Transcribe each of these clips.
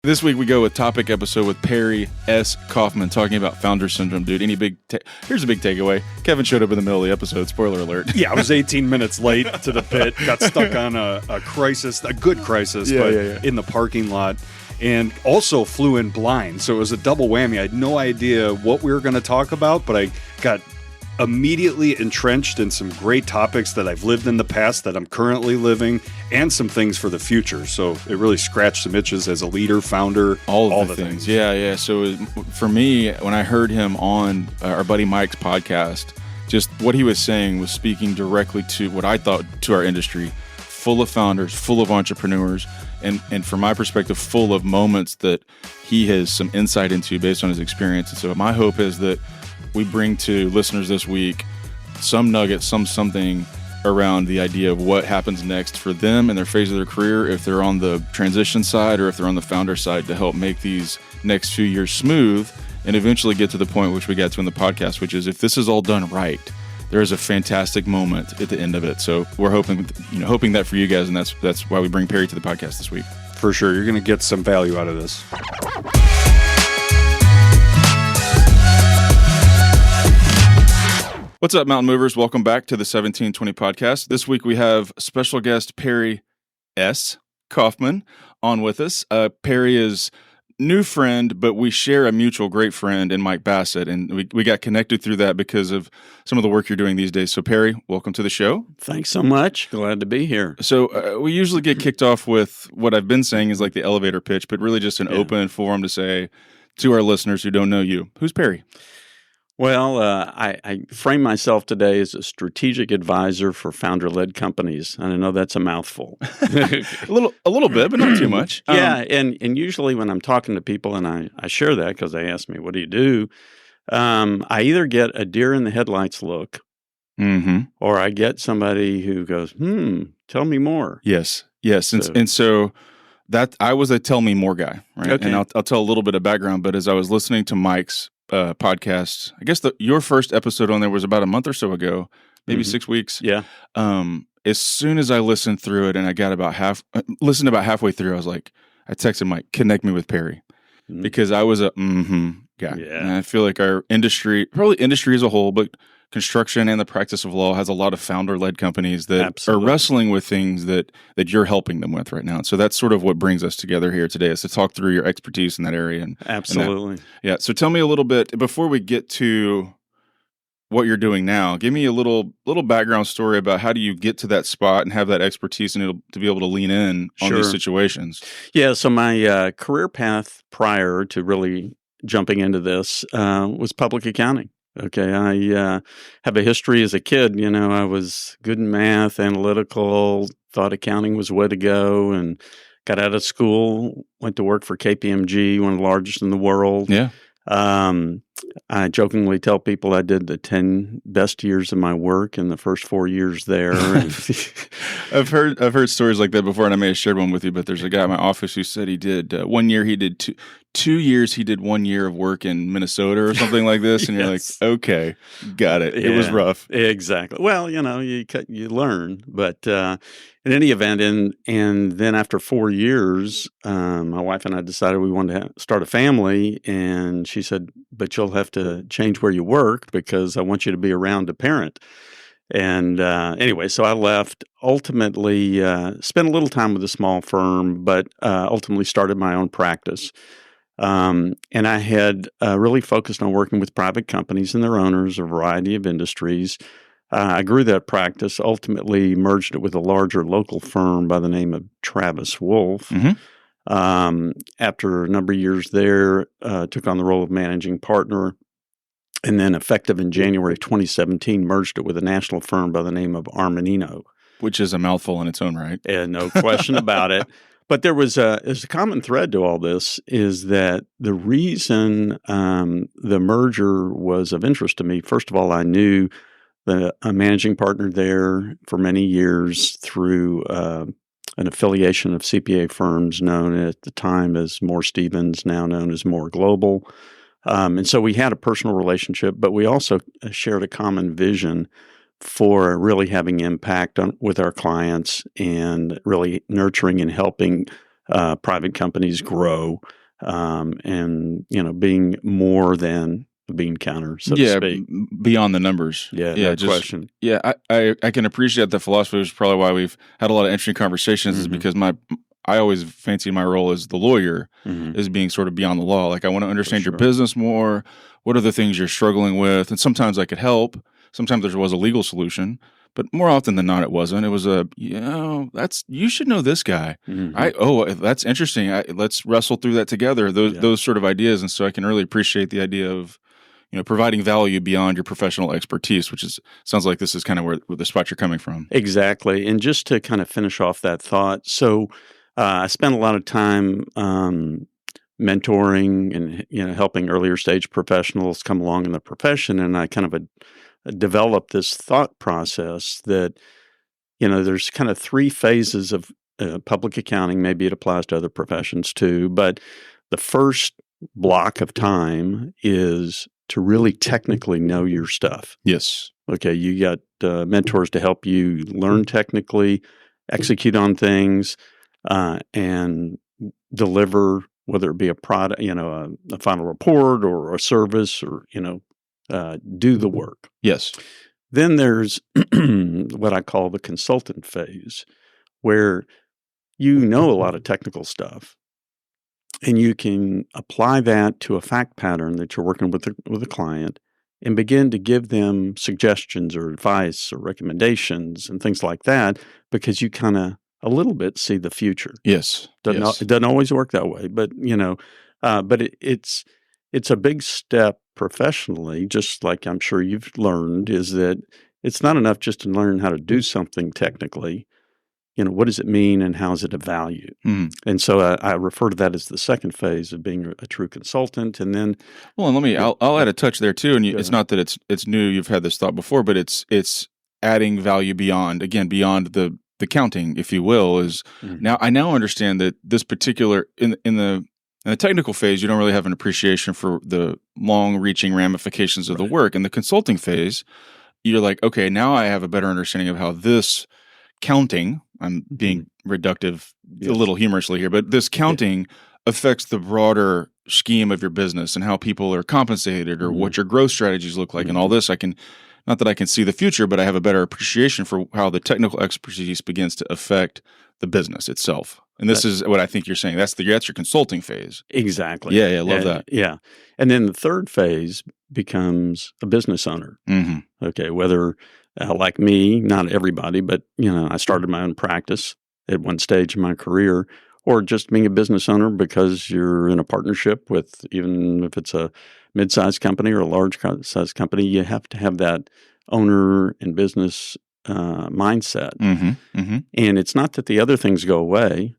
This week we go with topic episode with Perry S Kaufman talking about founder syndrome. Dude, here's a big takeaway. Kevin showed up in the middle of the episode. Spoiler alert. Yeah, I was 18 minutes late to the pit. Got stuck on a crisis, a good crisis, in the parking lot. And also flew in blind. So it was a double whammy. I had no idea what we were going to talk about, but I got immediately entrenched in some great topics that I've lived in the past, that I'm currently living, and some things for the future. So it really scratched some itches as a leader, founder, all the things. Yeah. So for me, when I heard him on our buddy Mike's podcast, just what he was saying was speaking directly to what I thought to our industry, full of founders, full of entrepreneurs, and from my perspective, full of moments that he has some insight into based on his experience. And so my hope is that we bring to listeners this week some nuggets, something around the idea of what happens next for them in their phase of their career, if they're on the transition side or if they're on the founder side, to help make these next few years smooth and eventually get to the point which we got to in the podcast, which is if this is all done right, there is a fantastic moment at the end of it. So we're hoping that for you guys, and that's why we bring Perry to the podcast this week. For sure, you're going to get some value out of this. What's up, Mountain Movers? Welcome back to the 1720 podcast. This week we have special guest Perry S Kaufman on with us. Perry is new friend, but we share a mutual great friend in Mike Bassett, and we got connected through that because of some of the work you're doing these days. So Perry, welcome to the show. Thanks so much. Glad to be here. So we usually get kicked off with what I've been saying is like the elevator pitch, but really just an open forum to say to our listeners who don't know you, who's Perry? Well, I frame myself today as a strategic advisor for founder-led companies, and I know that's a mouthful. a little bit, but not too much. Yeah, and usually when I'm talking to people, and I share that because they ask me, "What do you do?" I either get a deer in the headlights look, or I get somebody who goes, "Tell me more." Yes, and so that I was a tell me more guy, right? Okay. And I'll tell a little bit of background, but as I was listening to Mike's podcast, I guess your first episode on there was about a month or so ago, maybe 6 weeks. Yeah. As soon as I listened through it and I got about halfway through, I was like, I texted Mike, connect me with Perry, because I was a guy. Yeah. And I feel like our industry, probably industry as a whole, but construction and the practice of law has a lot of founder-led companies that are wrestling with things that you're helping them with right now. So that's sort of what brings us together here today, is to talk through your expertise in that area. Absolutely. Yeah. So tell me a little bit, before we get to what you're doing now, give me a little background story about how do you get to that spot and have that expertise and to be able to lean in on these situations. Yeah. So my career path prior to really jumping into this was public accounting. Okay, I have a history as a kid. I was good in math, analytical, thought accounting was the way to go, and got out of school, went to work for KPMG, one of the largest in the world. Yeah. I jokingly tell people I did the 10 best years of my work in the first 4 years there. I've heard stories like that before, and I may have shared one with you, but there's a guy in my office who said he did 1 year, he did 2 years, he did 1 year of work in Minnesota or something like this, and you're like, okay, got it. It was rough. Exactly. Well, you learn, but in any event, and then after 4 years, my wife and I decided we wanted to start a family, and she said, but you'll have to change where you work because I want you to be around to parent. And anyway, so I left, ultimately spent a little time with a small firm, but ultimately started my own practice. And I had really focused on working with private companies and their owners, a variety of industries. I grew that practice, ultimately merged it with a larger local firm by the name of TravisWolff. After a number of years there, took on the role of managing partner, and then effective in January of 2017, merged it with a national firm by the name of Armanino. Which is a mouthful in its own right. And no question about it. But there's a common thread to all this, is that the reason the merger was of interest to me, first of all, I knew a managing partner there for many years through an affiliation of CPA firms known at the time as Moore Stephens, now known as Moore Global. And so we had a personal relationship, but we also shared a common vision for really having impact with our clients and really nurturing and helping private companies grow, and being more than a bean counter, so to speak. Beyond the numbers. Yeah, no question. Yeah, I can appreciate the philosophy, which is probably why we've had a lot of interesting conversations, is because I always fancy my role as the lawyer as being sort of beyond the law. Like, I want to understand your business more. What are the things you're struggling with? And sometimes I could help. Sometimes there was a legal solution, but more often than not, it wasn't. It was you should know this guy. That's interesting. Let's wrestle through that together. Those sort of ideas. And so I can really appreciate the idea of, providing value beyond your professional expertise, which sounds like this is kind of where the spot you're coming from. Exactly. And just to kind of finish off that thought, so I spent a lot of time mentoring and helping earlier stage professionals come along in the profession, and I kind of developed this thought process that there's kind of three phases of public accounting. Maybe it applies to other professions too, but the first block of time is to really technically know your stuff. Yes. Okay, you got mentors to help you learn technically, execute on things, and deliver, whether it be a product, a final report or a service, or do the work. Yes. Then there's what I call the consultant phase, where you know a lot of technical stuff, and you can apply that to a fact pattern that you're working with a client, and begin to give them suggestions or advice or recommendations and things like that, because you kind of a little bit see the future. Yes. It doesn't always work that way, but it's a big step professionally, just like I'm sure you've learned, is that it's not enough just to learn how to do something technically. What does it mean and how is it of value? And so I refer to that as the second phase of being a true consultant. And then, I'll add a touch there too. And it's not that it's new. You've had this thought before, but it's adding value beyond the counting, if you will. Is now I understand that this particular in the technical phase, you don't really have an appreciation for the long-reaching ramifications of the work. In the consulting phase, you're like, okay, now I have a better understanding of how this counting, I'm being reductive a little humorously here, but this counting affects the broader scheme of your business and how people are compensated or what your growth strategies look like and all this. Not that I can see the future, but I have a better appreciation for how the technical expertise begins to affect the business itself. And this is what I think you're saying. That's your consulting phase. Exactly. Yeah, love that. Yeah. And then the third phase becomes a business owner. Okay, whether like me, not everybody, but I started my own practice at one stage in my career, or just being a business owner because you're in a partnership with, even if it's a mid-sized company or a large-sized company, you have to have that owner and business mindset. And it's not that the other things go away.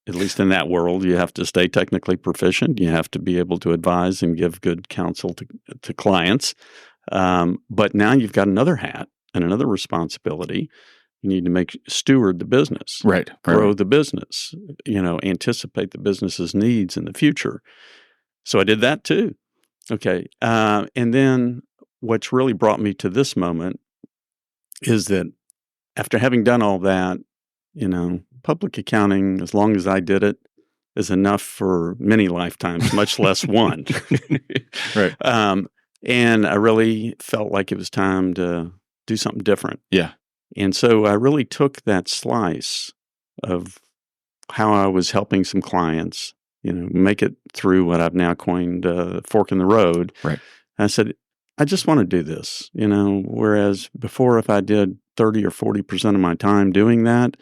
At least in that world, you have to stay technically proficient. You have to be able to advise and give good counsel to clients. But now you've got another hat and another responsibility. You need to steward the business, grow the business, anticipate the business's needs in the future. So I did that too. Okay. And then what's really brought me to this moment is that after having done all that, public accounting, as long as I did it, is enough for many lifetimes, much less one. Right. And I really felt like it was time to do something different. Yeah. And so I really took that slice of how I was helping some clients, make it through what I've now coined fork in the road. Right. I said, I just want to do this, whereas before, if I did 30 or 40% of my time doing that,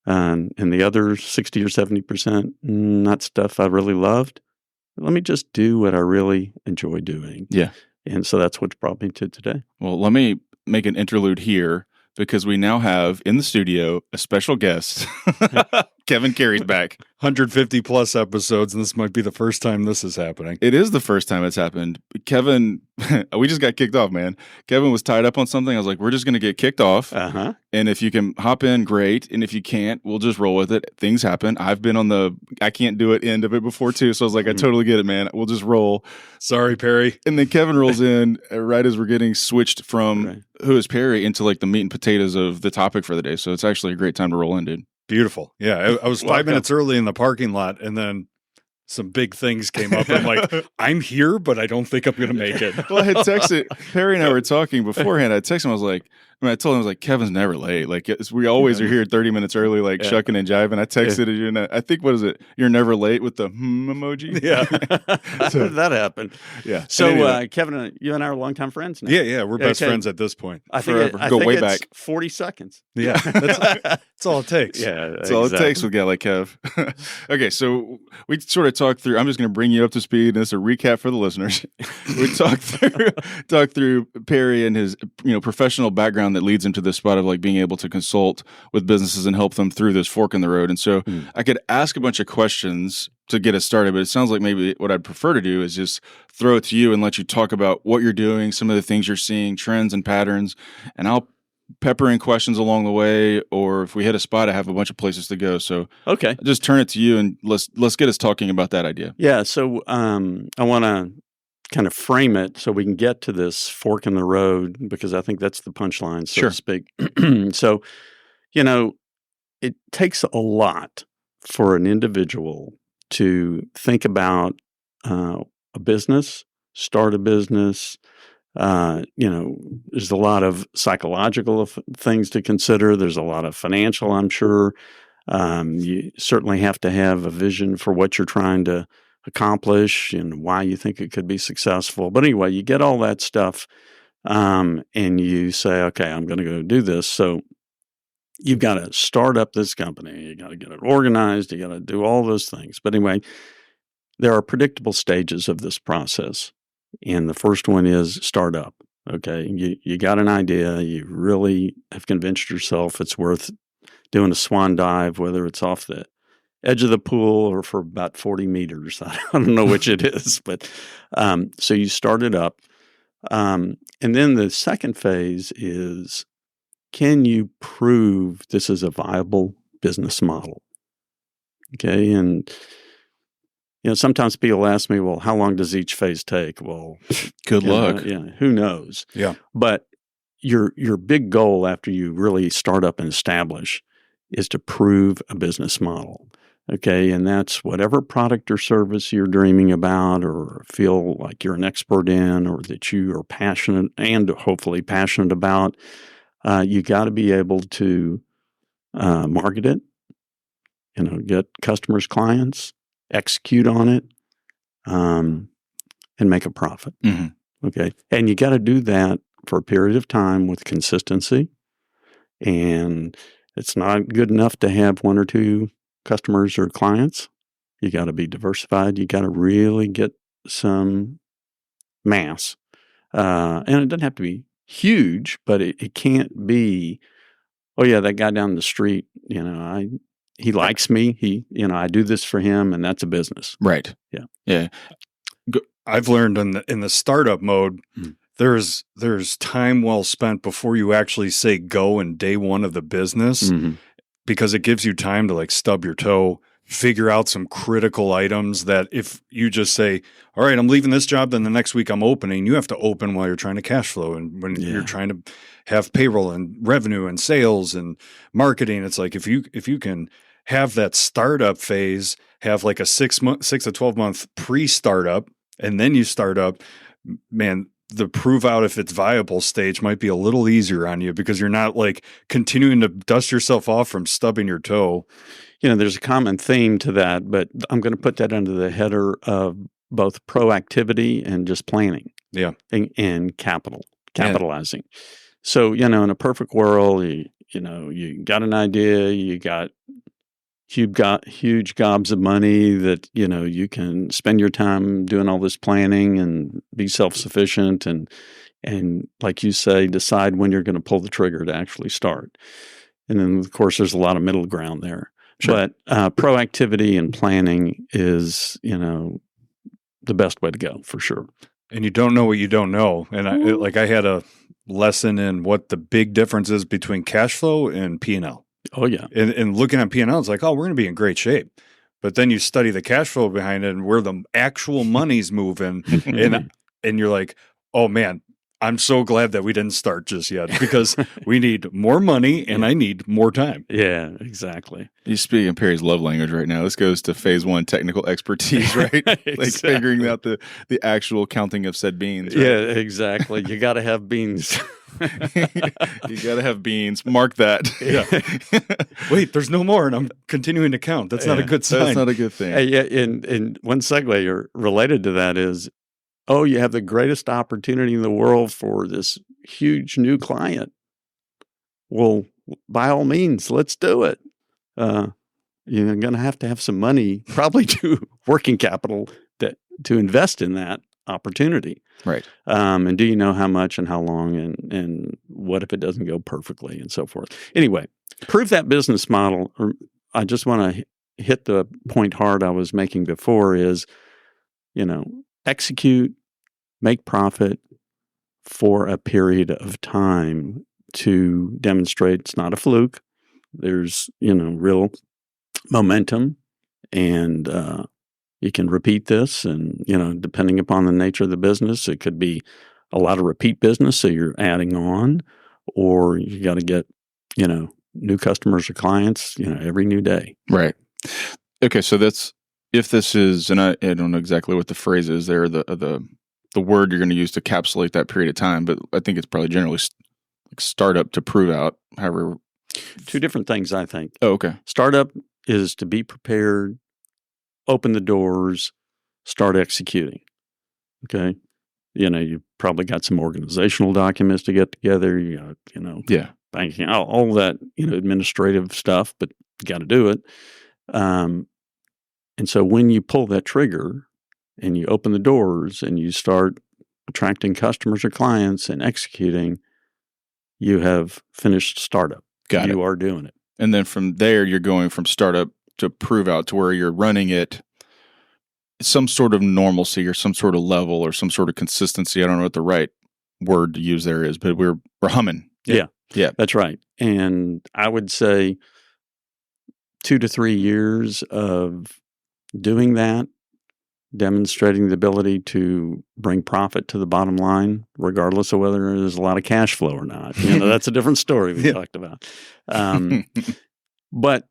and the other 60 or 70%, not stuff I really loved, let me just do what I really enjoy doing. Yeah. And so that's what's brought me to today. Well, let me make an interlude here, because we now have in the studio a special guest. Kevin Carey's back. 150 plus episodes, and this might be the first time this is happening. It is the first time it's happened. Kevin, we just got kicked off, man. Kevin was tied up on something. I was like, we're just going to get kicked off. And if you can hop in, great. And if you can't, we'll just roll with it. Things happen. I've been on the I can't do it end of it before too. So I was like, I totally get it, man. We'll just roll. Sorry, Perry. And then Kevin rolls in right as we're getting switched from who is Perry into like the meat and potatoes of the topic for the day. So it's actually a great time to roll in, dude. Beautiful. Yeah. I was 5 Welcome. minutes early in the parking lot, and then some big things came up. I'm like, I'm here, but I don't think I'm going to make it. Well, I had texted Perry and I were talking beforehand. I texted him. I was like, I told him, I was like, Kevin's never late. Like, we always are here 30 minutes early, like shucking and jiving. I texted you, and I think, what is it? You're never late with the emoji. Yeah. How did that happen? Yeah. So, Anyway. Kevin, you and I are longtime friends now. Yeah. We're best Okay. friends at this point. I think Forever. I Go think way it's back. 40 seconds. Yeah. That's all it takes. Yeah, That's all it takes with a guy like Kev. Okay, so we sort of talked through. I'm just going to bring you up to speed. And this is a recap for the listeners. We talked through Perry and his professional background that leads him to this spot of like being able to consult with businesses and help them through this fork in the road. And so I could ask a bunch of questions to get us started, but it sounds like maybe what I'd prefer to do is just throw it to you and let you talk about what you're doing, some of the things you're seeing, trends and patterns, and I'll pepper in questions along the way, or if we hit a spot, I have a bunch of places to go. So Okay. just turn it to you and let's get us talking about that idea. Yeah. So I want to kind of frame it so we can get to this fork in the road, because I think that's the punchline, so Sure. to speak. So, it takes a lot for an individual to think about a business, start a business. There's a lot of psychological things to consider. There's a lot of financial, I'm sure. You certainly have to have a vision for what you're trying to accomplish and why you think it could be successful. But anyway, you get all that stuff and you say, okay, I'm going to go do this. So you've got to start up this company. You got to get it organized. You got to do all those things. But anyway, there are predictable stages of this process. And the first one is startup. Okay. You got an idea. You really have convinced yourself it's worth doing a swan dive, whether it's off the edge of the pool or for about 40 meters. I don't know which it is, but so you start it up. And then the second phase is, can you prove this is a viable business model? Okay. And, sometimes people ask me, well, how long does each phase take? Well, Good luck. Who knows? Yeah. But your big goal after you really start up and establish is to prove a business model. Okay. And that's whatever product or service you're dreaming about or feel like you're an expert in, or that you are passionate and hopefully passionate about. You got to be able to market it, get customers, clients, execute on it, and make a profit. Mm-hmm. Okay. And you got to do that for a period of time with consistency. And it's not good enough to have one or two customers or clients. You got to be diversified. You got to really get some mass. And it doesn't have to be huge, but it can't be, oh yeah, that guy down the street, he likes me. I do this for him, and that's a business. Right. Yeah. I've learned in the startup mode, there's time well spent before you actually say go in day one of the business, because it gives you time to like stub your toe, figure out some critical items that if you just say, all right, I'm leaving this job, then the next week I'm opening, you have to open while you're trying to cash flow. And when you're trying to have payroll and revenue and sales and marketing, it's like if you can have that startup phase, have like a 6 to 12 month pre-startup, and then you start up, man, the prove out if it's viable stage might be a little easier on you, because you're not like continuing to dust yourself off from stubbing your toe. There's a common theme to that, but I'm going to put that under the header of both proactivity and just planning. Yeah. And capitalizing. Yeah. So, in a perfect world, you got an idea, you got huge gobs of money that, you can spend your time doing all this planning and be self-sufficient and like you say, decide when you're going to pull the trigger to actually start. And then, of course, there's a lot of middle ground there. Sure. But proactivity and planning is, the best way to go for sure. And you don't know what you don't know. And I had a lesson in what the big difference is between cash flow and P&L. Oh, yeah. And looking at P&L, it's like, oh, we're going to be in great shape. But then you study the cash flow behind it and where the actual money's moving. and you're like, oh, man, I'm so glad that we didn't start just yet because we need more money and I need more time. Yeah, exactly. You're speaking Perry's love language right now. This goes to phase 1 technical expertise, right? Exactly. Like figuring out the actual counting of said beans. Right? Yeah, exactly. You got to have beans. You got to have beans. Mark that. Yeah. Wait, there's no more, and I'm continuing to count. That's not a good sign. That's not a good thing. Yeah, and one segue related to that is, you have the greatest opportunity in the world for this huge new client. Well, by all means, let's do it. You're going to have some money, probably to working capital to invest in that opportunity. Right. And do you know how much and how long and what if it doesn't go perfectly and so forth. Anyway, prove that business model. I just want to hit the point hard I was making before is, execute, make profit for a period of time to demonstrate it's not a fluke. There's, real momentum, and you can repeat this. And, depending upon the nature of the business, it could be a lot of repeat business. So you're adding on, or you got to get, new customers or clients, every new day. Right. Okay. So if this is, and I don't know exactly what the phrase is there, the word you're going to use to encapsulate that period of time, but I think it's probably generally like startup to prove out, however. Two different things, I think. Oh, okay. Startup is to be prepared, open the doors, start executing. Okay. You probably got some organizational documents to get together. You got, yeah, banking, all that, administrative stuff, but you got to do it. And so when you pull that trigger and you open the doors and you start attracting customers or clients and executing, you have finished startup. You are doing it. And then from there, you're going from startup to prove out to where you're running it some sort of normalcy or some sort of level or some sort of consistency. I don't know what the right word to use there is, but we're humming. Yeah, that's right. And I would say 2 to 3 years of doing that, demonstrating the ability to bring profit to the bottom line, regardless of whether there's a lot of cash flow or not. That's a different story we talked about. But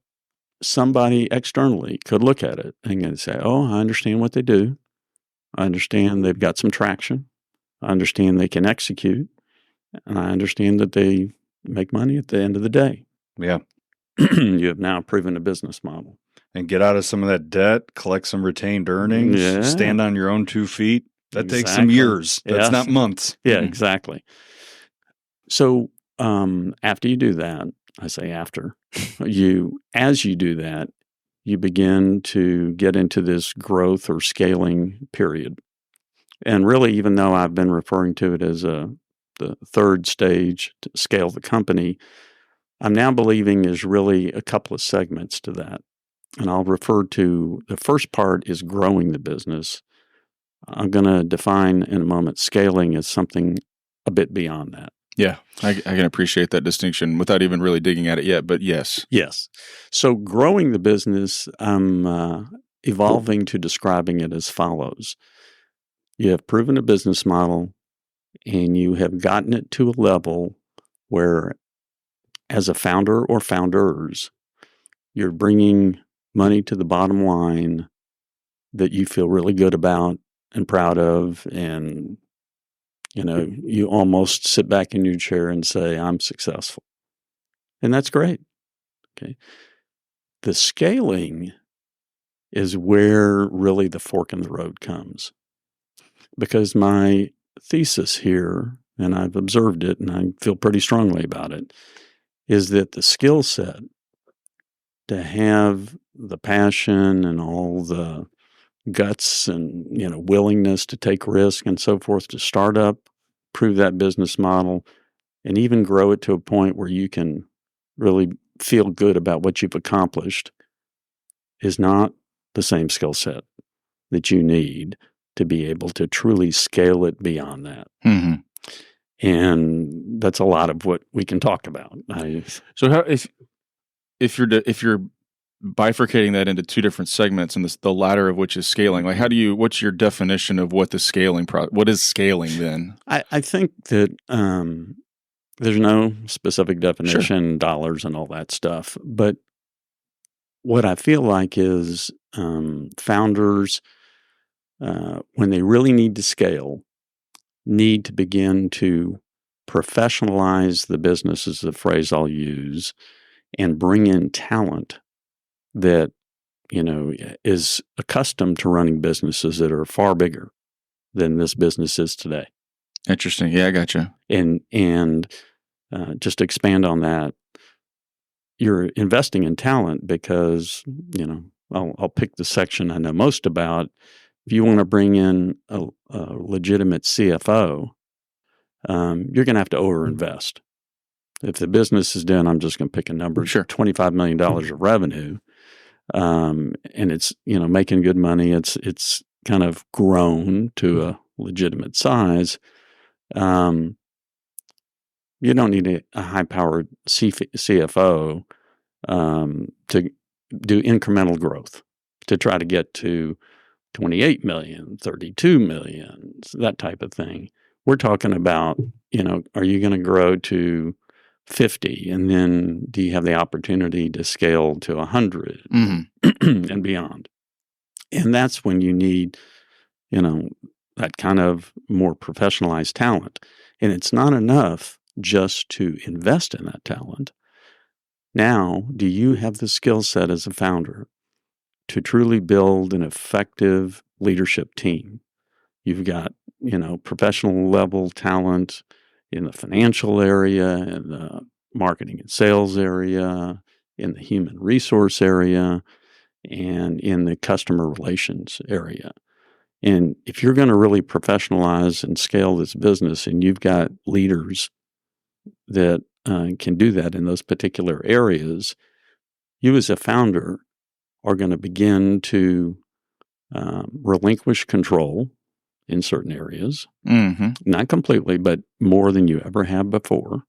somebody externally could look at it and say, I understand what they do. I understand they've got some traction. I understand they can execute. And I understand that they make money at the end of the day. Yeah. You have now proven a business model. And get out of some of that debt, collect some retained earnings, stand on your own 2 feet. That takes some years. That's not months. Yeah, exactly. So after you do that, I say after, as you do that, you begin to get into this growth or scaling period. And really, even though I've been referring to it as the third stage to scale the company, I'm now believing is really a couple of segments to that. And I'll refer to the first part is growing the business. I'm going to define in a moment scaling as something a bit beyond that. Yeah, I can appreciate that distinction without even really digging at it yet, but yes. Yes. So growing the business, I'm evolving to describing it as follows. You have proven a business model and you have gotten it to a level where as a founder or founders, you're bringing money to the bottom line that you feel really good about and proud of, and you almost sit back in your chair and say, I'm successful. And that's great. Okay. The scaling is where really the fork in the road comes. Because my thesis here, and I've observed it and I feel pretty strongly about it, is that the skill set to have the passion and all the guts and willingness to take risk and so forth to start up, prove that business model, and even grow it to a point where you can really feel good about what you've accomplished is not the same skill set that you need to be able to truly scale it beyond that. Mm-hmm. And that's a lot of what we can talk about. So how if you're bifurcating that into two different segments, and the latter of which is scaling. Like, what's your definition of what the scaling what is scaling then? I think that there's no specific definition, dollars and all that stuff. But what I feel like is founders, when they really need to scale, need to begin to professionalize the business, is the phrase I'll use, and bring in talent that, is accustomed to running businesses that are far bigger than this business is today. Interesting. Yeah, I gotcha. And just to expand on that, you're investing in talent because, I'll pick the section I know most about. If you want to bring in a legitimate CFO, you're going to have to overinvest. If the business is doing, I'm just going to pick a number, $25 million of revenue, and it's, making good money, it's kind of grown to a legitimate size. You don't need a high-powered CFO to do incremental growth to try to get to 28 million, 32 million, that type of thing. We're talking about, are you going to grow to 50, and then do you have the opportunity to scale to 100 and beyond? And that's when you need, that kind of more professionalized talent. And it's not enough just to invest in that talent. Now, do you have the skill set as a founder to truly build an effective leadership team? You've got, professional level talent in the financial area, in the marketing and sales area, in the human resource area, and in the customer relations area. And if you're going to really professionalize and scale this business, and you've got leaders that can do that in those particular areas, you as a founder are going to begin to relinquish control in certain areas, not completely, but more than you ever have before.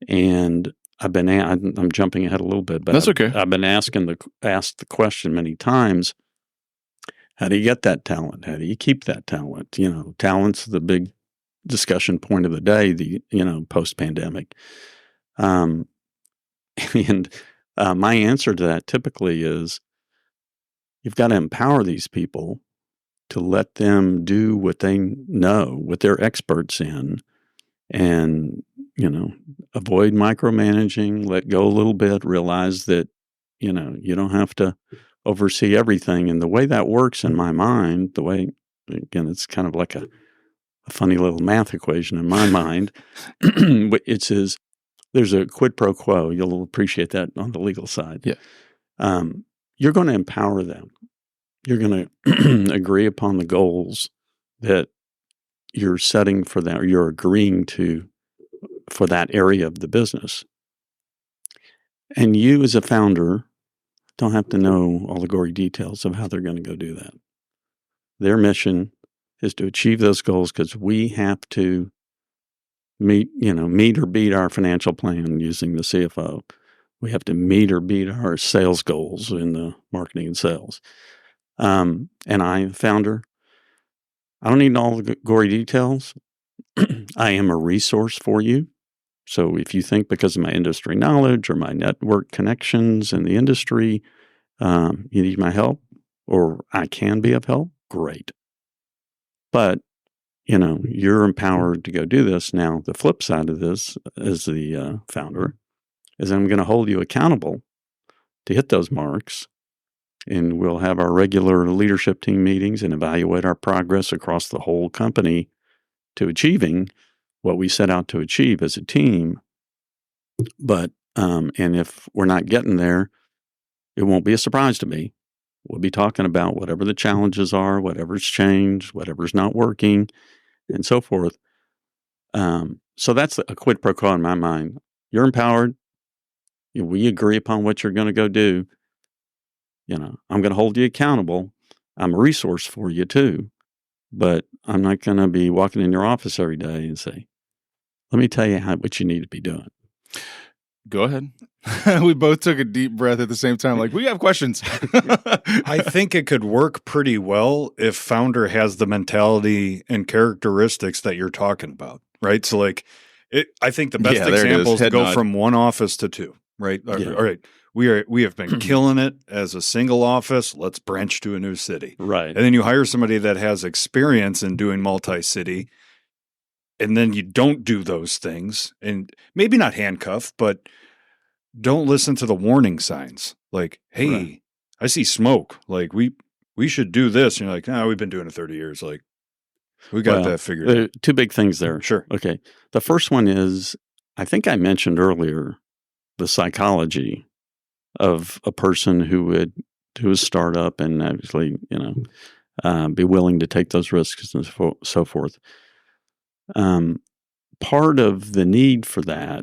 And I'm jumping ahead a little bit, but that's okay. I've been asked the question many times: how do you get that talent? How do you keep that talent? Talent's the big discussion point of the day, post-pandemic. And my answer to that typically is, you've got to empower these people to let them do what they know, what they're experts in, and, avoid micromanaging, let go a little bit, realize that, you don't have to oversee everything. And the way that works in my mind, it's kind of like a funny little math equation in my mind. It says there's a quid pro quo. You'll appreciate that on the legal side. Yeah. You're going to empower them. You're going to agree upon the goals that you're setting for that, or you're agreeing to for that area of the business. And you as a founder don't have to know all the gory details of how they're going to go do that. Their mission is to achieve those goals, because we have to meet or beat our financial plan using the CFO. We have to meet or beat our sales goals in the marketing and sales. And founder, I don't need all the gory details. I am a resource for you. So if you think because of my industry knowledge or my network connections in the industry, you need my help, or I can be of help, great. But, you're empowered to go do this. Now, the flip side of this, as the founder, is I'm going to hold you accountable to hit those marks. And we'll have our regular leadership team meetings and evaluate our progress across the whole company to achieving what we set out to achieve as a team. But, and if we're not getting there, it won't be a surprise to me. We'll be talking about whatever the challenges are, whatever's changed, whatever's not working, and so forth. So that's a quid pro quo in my mind. You're empowered. We agree upon what you're going to go do. I'm going to hold you accountable. I'm a resource for you too, but I'm not going to be walking in your office every day and say, let me tell you what you need to be doing. Go ahead. We both took a deep breath at the same time. Like, we have questions. I think it could work pretty well if founder has the mentality and characteristics that you're talking about, right? So like, I think the best example is to go from one office to two, right? Yeah. All right. We have been killing it as a single office. Let's branch to a new city. Right. And then you hire somebody that has experience in doing multi-city, and then you don't do those things, and maybe not handcuff, but don't listen to the warning signs. Like, hey, right. I see smoke. Like, we should do this. And you're like, we've been doing it 30 years. Like, we got that figured out. Two big things there. Sure. Okay. The first one is, I think I mentioned earlier, the psychology of a person who would do a startup and actually, be willing to take those risks and so forth. Part of the need for that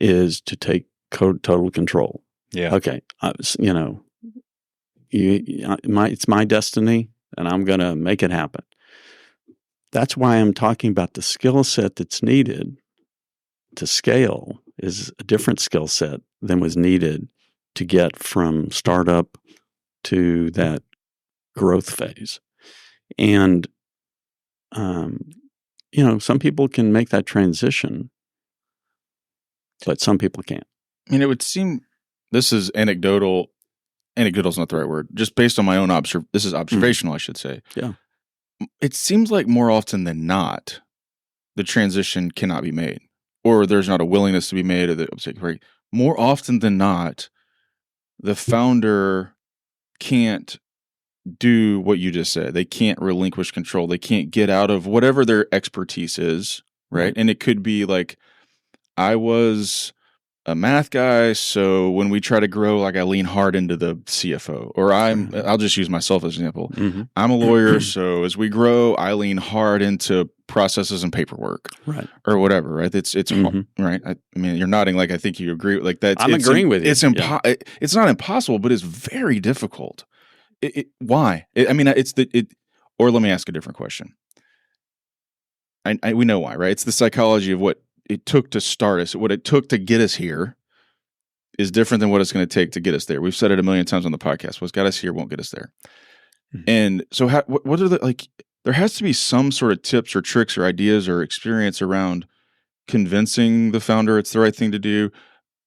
is to take total control. Yeah. Okay. It's my destiny, and I'm going to make it happen. That's why I'm talking about the skill set that's needed to scale is a different skill set than was needed to get from startup to that growth phase. And, some people can make that transition, but some people can't. I mean, it would seem this is anecdotal. Anecdotal is not the right word. Just based on my own this is observational, I should say. Yeah. It seems like more often than not, the transition cannot be made, or there's not a willingness to be made. Right? More often than not, the founder can't do what you just said. They can't relinquish control. They can't get out of whatever their expertise is, right? And it could be like, I was a math guy, so when we try to grow, like I lean hard into the CFO. Or I'll just use myself as an example. Mm-hmm. I'm a lawyer, so as we grow, I lean hard into processes and paperwork, right, or whatever. Right? It's mm-hmm. right. I mean, you're nodding like I think you agree. Like that. I'm agreeing with you. It's It's not impossible, but it's very difficult. Why? Or let me ask a different question. We know why, right? It's the psychology of what it took to start us. What it took to get us here is different than what it's going to take to get us there. We've said it a million times on the podcast. What's got us here won't get us there. Mm-hmm. And so what are there has to be some sort of tips or tricks or ideas or experience around convincing the founder it's the right thing to do,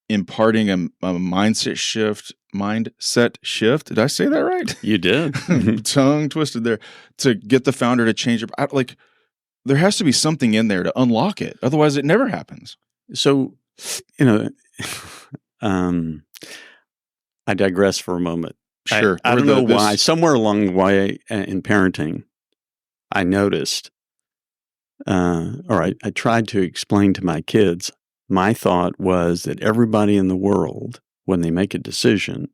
imparting a mindset shift. Did I say that right? You did. Tongue twisted there. To get the founder to change it. There has to be something in there to unlock it. Otherwise, it never happens. So, I digress for a moment. Sure. I don't know why. Somewhere along the way in parenting, I noticed, I tried to explain to my kids, my thought was that everybody in the world, when they make a decision,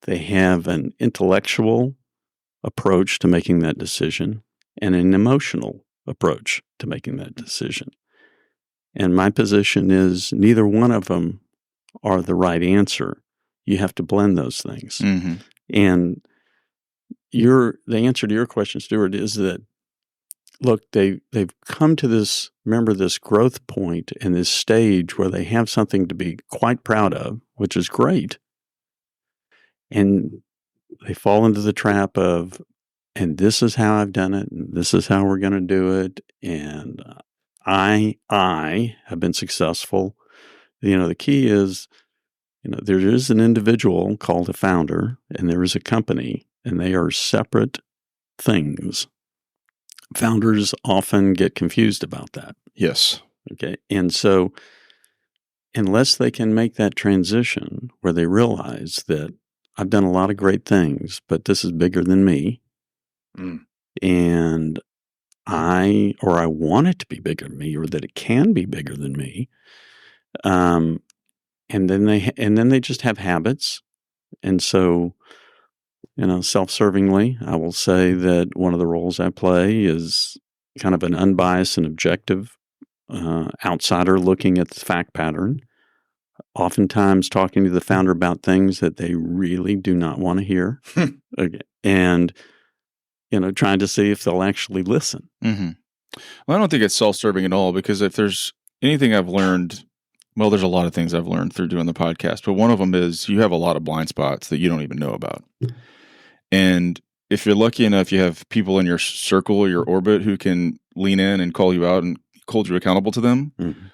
they have an intellectual approach to making that decision and an emotional approach to making that decision. And my position is neither one of them are the right answer. You have to blend those things. Mm-hmm. And the answer to your question, Stewart, is that, look, they've come to this growth point and this stage where they have something to be quite proud of, which is great. And they fall into the trap of, and this is how I've done it, and this is how we're going to do it, and I have been successful. The key is, there is an individual called a founder, and there is a company, and they are separate things. Founders often get confused about that. Yes. Okay. And so, unless they can make that transition where they realize that I've done a lot of great things, but this is bigger than me, and I want it to be bigger than me, or that it can be bigger than me, and then they just have habits, and so, self-servingly, I will say that one of the roles I play is kind of an unbiased and objective outsider looking at the fact pattern, oftentimes talking to the founder about things that they really do not want to hear, okay, and trying to see if they'll actually listen. Mm-hmm. Well, I don't think it's self-serving at all, because if there's anything I've learned Well, there's a lot of things I've learned through doing the podcast, but one of them is you have a lot of blind spots that you don't even know about. And if you're lucky enough, you have people in your circle or your orbit who can lean in and call you out and hold you accountable to them. Mm-hmm.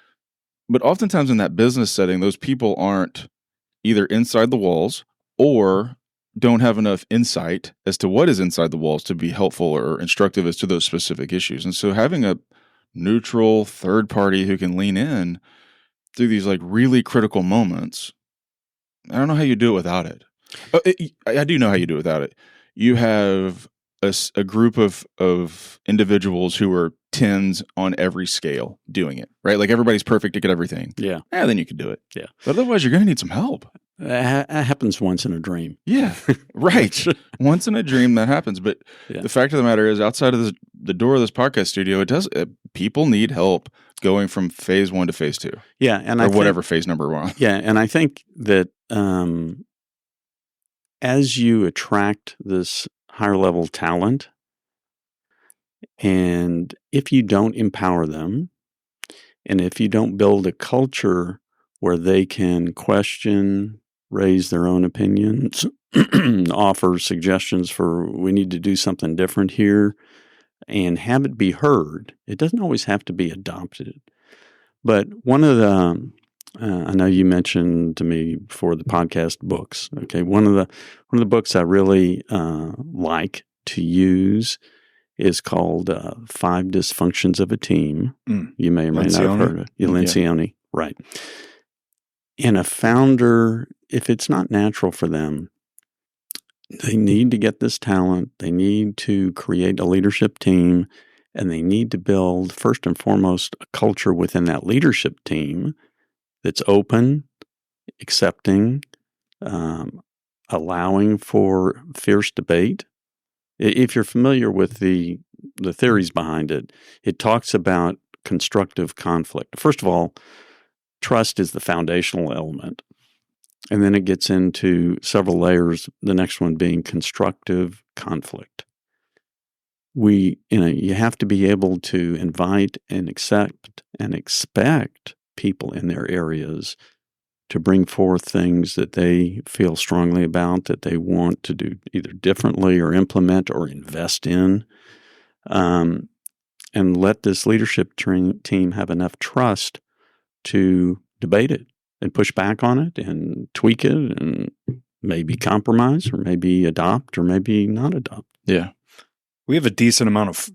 But oftentimes in that business setting, those people aren't either inside the walls or don't have enough insight as to what is inside the walls to be helpful or instructive as to those specific issues. And so having a neutral third party who can lean in through these like really critical moments, I don't know how you do it without it. I do know how you do it without it. You have a group of individuals who are 10s on every scale doing it, right? Like everybody's perfect at everything. Yeah. Then you can do it. Yeah. But otherwise, you're going to need some help. That happens once in a dream. Yeah, right. Once in a dream that happens. But the fact of the matter is, outside of the door of this podcast studio, people need help going from phase 1 to phase 2. Yeah, and whatever phase number 1. Yeah, and I think that as you attract this higher level talent, and if you don't empower them, and if you don't build a culture where they can question, raise their own opinions, offer suggestions for we need to do something different here, and have it be heard. It doesn't always have to be adopted. But one of the, I know you mentioned to me before the podcast books. Okay, one of the books I really like to use is called 5 Dysfunctions of a Team. You may or may not have heard of it. Lencioni, right. And a founder, if it's not natural for them, they need to get this talent. They need to create a leadership team, and they need to build, first and foremost, a culture within that leadership team that's open, accepting, allowing for fierce debate. If you're familiar with the theories behind it, it talks about constructive conflict. First of all, trust is the foundational element. And then it gets into several layers, the next one being constructive conflict. You have to be able to invite and accept and expect people in their areas to bring forth things that they feel strongly about, that they want to do either differently or implement or invest in. And let this leadership team have enough trust to debate it and push back on it and tweak it and maybe compromise or maybe adopt or maybe not adopt. Yeah. We have a decent amount of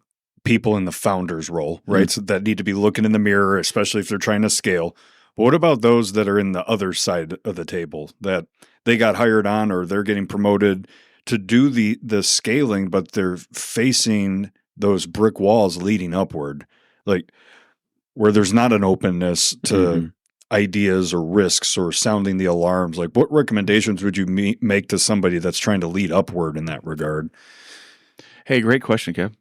people in the founder's role, right? So that need to be looking in the mirror, especially if they're trying to scale. But what about those that are in the other side of the table, that they got hired on or they're getting promoted to do the scaling, but they're facing those brick walls leading upward, like where there's not an openness to ideas or risks or sounding the alarms? Like, what recommendations would you make to somebody that's trying to lead upward in that regard? Hey, great question, Kev.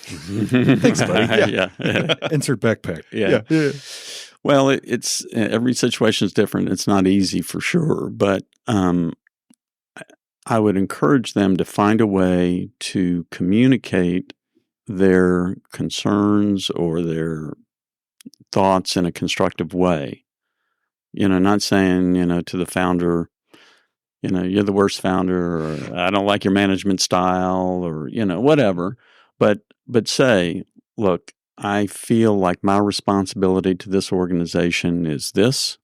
Thanks, buddy. Yeah. Insert backpack. Yeah. Well, it's every situation is different. It's not easy for sure, but I would encourage them to find a way to communicate their concerns or their thoughts in a constructive way. Not saying, to the founder, you're the worst founder, or I don't like your management style, or, whatever. But say, look, I feel like my responsibility to this organization is this,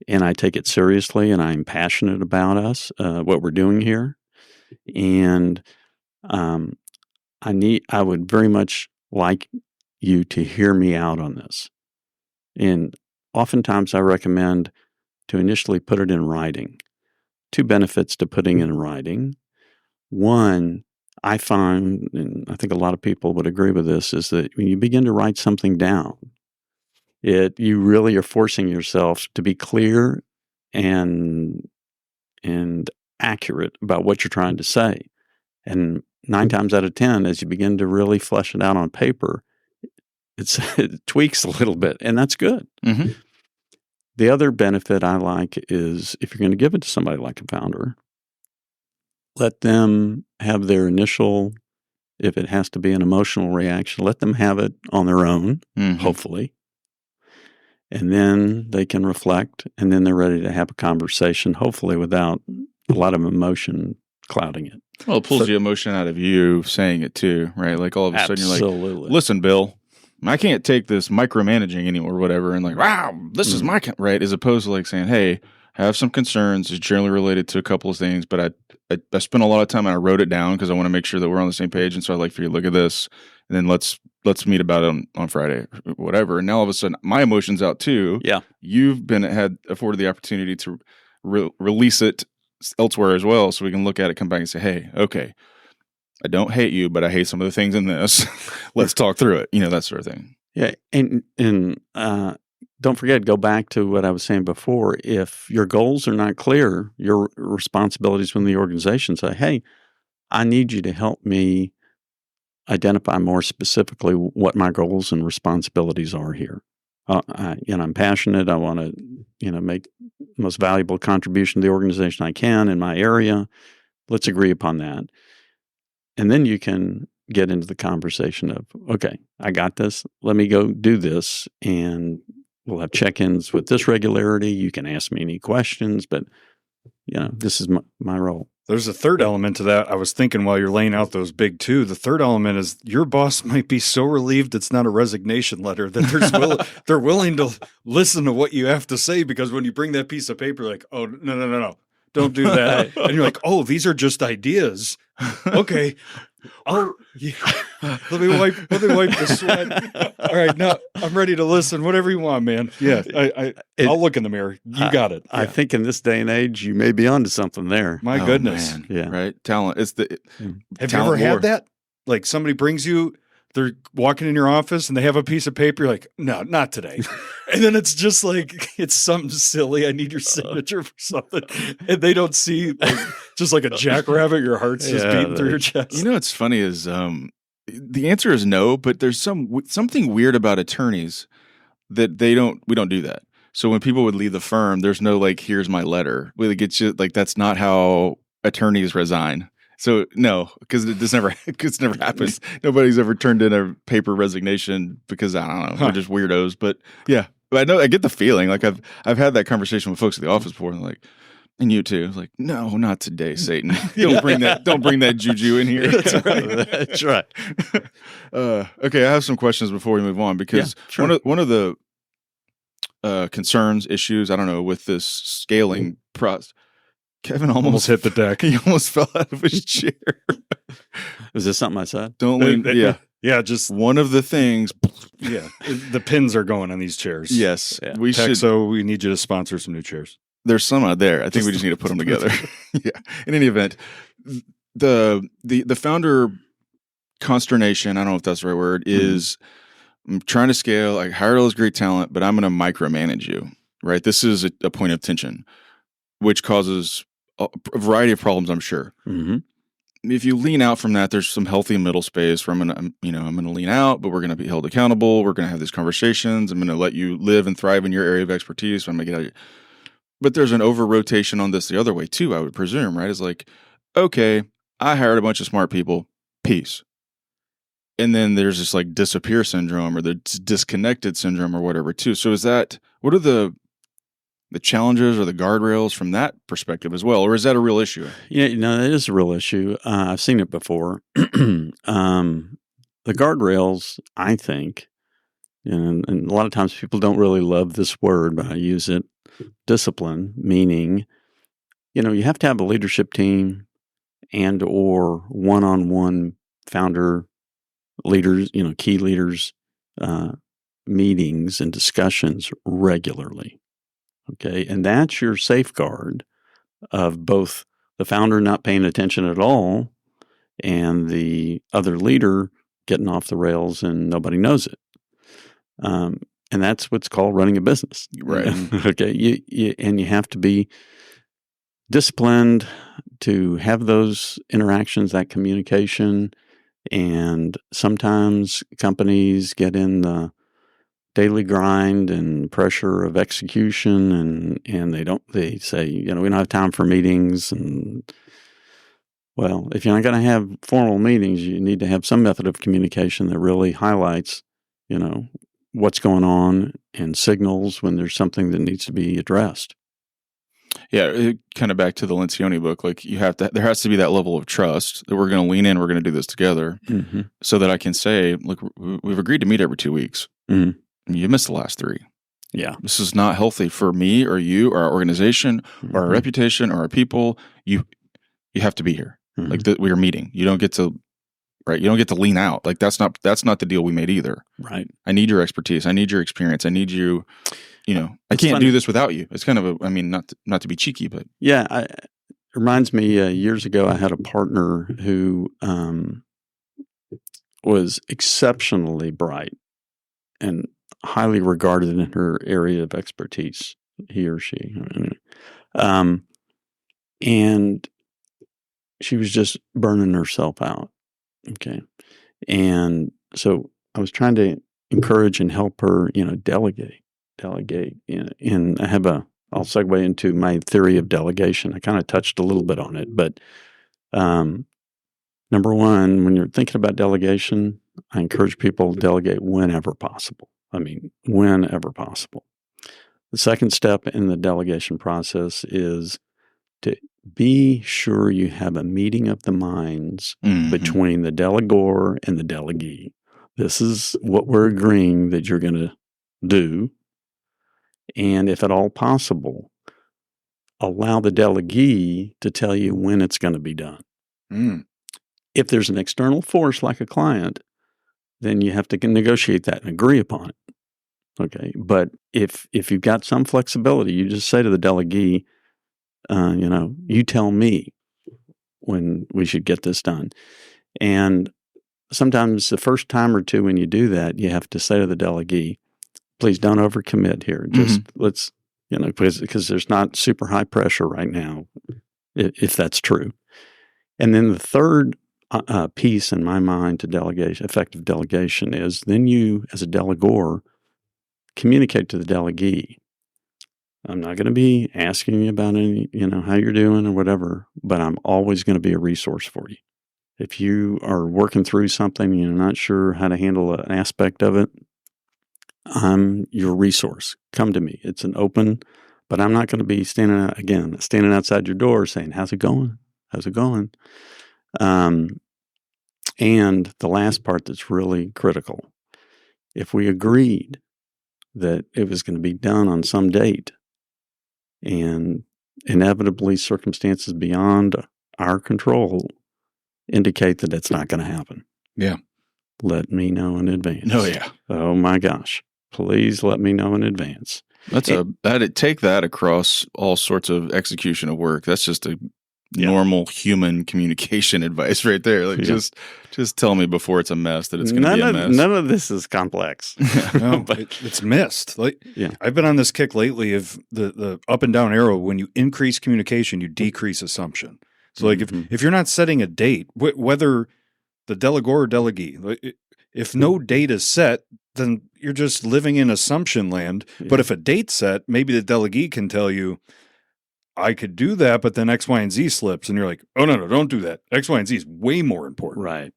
and I take it seriously, and I'm passionate about what we're doing here. And I would very much like you to hear me out on this. And oftentimes I recommend to initially put it in writing. 2 benefits to putting in writing. One, I find, and I think a lot of people would agree with this, is that when you begin to write something down, you really are forcing yourself to be clear and accurate about what you're trying to say. And 9 times out of 10, as you begin to really flesh it out on paper, it tweaks a little bit, and that's good. Mm-hmm. The other benefit I like is if you're going to give it to somebody like a founder, let them have their initial, if it has to be an emotional reaction, let them have it on their own, hopefully. and then they can reflect, and then they're ready to have a conversation, hopefully without a lot of emotion clouding it. Well, it pulls the emotion out of you saying it too, right? Like all of a sudden you're like, listen, Bill, I can't take this micromanaging anymore or whatever. And like, wow, this is my, right? As opposed to like saying, hey, I have some concerns. It's generally related to a couple of things, but I spent a lot of time and I wrote it down because I want to make sure that we're on the same page. And so I'd like for you to look at this and then let's meet about it on Friday or whatever. And now all of a sudden my emotion's out too. Yeah. You've had afforded the opportunity to release it elsewhere as well, so we can look at it, come back and say, hey, okay, I don't hate you, but I hate some of the things in this. Let's talk through it, that sort of thing. Yeah, and don't forget, go back to what I was saying before. If your goals are not clear, your responsibilities within the organization, say, hey, I need you to help me identify more specifically what my goals and responsibilities are here. I'm passionate. I want to, make the most valuable contribution to the organization I can in my area. Let's agree upon that. And then you can get into the conversation of, okay, I got this. Let me go do this. And we'll have check-ins with this regularity. You can ask me any questions, but, this is my role. There's a third element to that. I was thinking while you're laying out those big two, the third element is your boss might be so relieved it's not a resignation letter that they're willing to listen to what you have to say, because when you bring that piece of paper, like, oh, no, don't do that. And you're like, oh, these are just ideas. Okay. Oh, yeah. Let me wipe the sweat. All right, now I'm ready to listen. Whatever you want, man. Yeah, I'll look in the mirror. You got it. I think in this day and age, you may be onto something there. My goodness. Man. Yeah. Right? Talent. Have you ever had that? Like somebody brings you, they're walking in your office and they have a piece of paper. You're like, no, not today. And then it's just like, it's something silly. I need your signature for something. And they don't see just like a jackrabbit. Your heart's just beating through your chest. What's funny is the answer is no, but there's something weird about attorneys that we don't do that. So when people would leave the firm, there's no like, here's my letter. That's not how attorneys resign. So no, because it's never happened. Nobody's ever turned in a paper resignation because I don't know, we're just weirdos. But yeah, but I get the feeling. Like I've had that conversation with folks at the office before, and like, and you too. Like, no, not today, Satan. Don't bring that juju in here. That's right. That's right. Okay, I have some questions before we move on, because one of the concerns, issues, I don't know, with this scaling process. Kevin almost hit the deck. He almost fell out of his chair. Was this something I said? Don't lean. Yeah. Yeah, just one of the things. Yeah. The pins are going on these chairs. Yes. Yeah. We should. So we need you to sponsor some new chairs. There's some out there. I think we just need to put them together. Yeah. In any event, the founder consternation, I don't know if that's the right word, is I'm trying to scale. I hired all this great talent, but I'm going to micromanage you, right? This is a point of tension, which causes a variety of problems, I'm sure. Mm-hmm. If you lean out from that, there's some healthy middle space where I'm going to lean out, but we're going to be held accountable. We're going to have these conversations. I'm going to let you live and thrive in your area of expertise. I'm going to get out of you. But there's an over rotation on this the other way too, I would presume, right? It's like, okay, I hired a bunch of smart people. Peace. And then there's this like disappear syndrome or the disconnected syndrome or whatever too. So what are the challenges or the guardrails from that perspective as well? Or is that a real issue? Yeah, it is a real issue. I've seen it before. The guardrails, I think, and a lot of times people don't really love this word, but I use it, discipline, meaning, you have to have a leadership team and or one-on-one founder leaders, key leaders, meetings and discussions regularly. Okay, and that's your safeguard of both the founder not paying attention at all and the other leader getting off the rails and nobody knows it. And that's what's called running a business. Right. Okay, you have to be disciplined to have those interactions, that communication, and sometimes companies get in the daily grind and pressure of execution, and they say, we don't have time for meetings. And well, if you're not going to have formal meetings, you need to have some method of communication that really highlights, what's going on and signals when there's something that needs to be addressed. Yeah, kind of back to the Lencioni book. Like there has to be that level of trust that we're going to lean in. We're going to do this together, so that I can say, look, we've agreed to meet every 2 weeks. Mm-hmm. You missed the last 3. Yeah, this is not healthy for me or you or our organization or our reputation or our people. You have to be here. Like we are meeting. You don't get to. Right, you don't get to lean out. Like that's not the deal we made either. Right. I need your expertise. I need your experience. I need you. I can't do this without you. It's kind of not to be cheeky, but yeah, it reminds me. Years ago, I had a partner who was exceptionally bright and highly regarded in her area of expertise. He or she, and she was just burning herself out. Okay. And so I was trying to encourage and help her, delegate. And I'll segue into my theory of delegation. I kind of touched a little bit on it, but number one, when you're thinking about delegation, I encourage people to delegate whenever possible. Whenever possible. The second step in the delegation process is to be sure you have a meeting of the minds between the delegor and the delegee. This is what we're agreeing that you're going to do. And if at all possible, allow the delegee to tell you when it's going to be done. If there's an external force like a client, then you have to negotiate that and agree upon it. Okay. But if you've got some flexibility, you just say to the delegee, you tell me when we should get this done. And sometimes the first time or two when you do that, you have to say to the delegee, please don't overcommit here. Just let's, because there's not super high pressure right now, if that's true. And then the third piece in my mind to delegation, effective delegation, is then you, as a delegor, communicate to the delegee. I'm not going to be asking you about any, how you're doing or whatever, but I'm always going to be a resource for you. If you are working through something and you're not sure how to handle an aspect of it, I'm your resource. Come to me. It's an open, but I'm not going to be standing outside your door saying, how's it going? How's it going? And the last part that's really critical, if we agreed that it was going to be done on some date, and inevitably circumstances beyond our control indicate that it's not going to happen. Yeah. Let me know in advance. Oh, yeah. Oh, my gosh. Please let me know in advance. Take that across all sorts of execution of work. That's just a normal human communication advice right there. Like just tell me before it's a mess that it's going to be a mess. None of this is complex. No, but it's missed. I've been on this kick lately of the up and down arrow. When you increase communication, you decrease assumption. So if you're not setting a date, whether the delegor or delegee, if no date is set, then you're just living in assumption land. Yeah. But if a date's set, maybe the delegee can tell you, I could do that, but then X, Y, and Z slips. And you're like, oh, no, don't do that. X, Y, and Z is way more important. Right.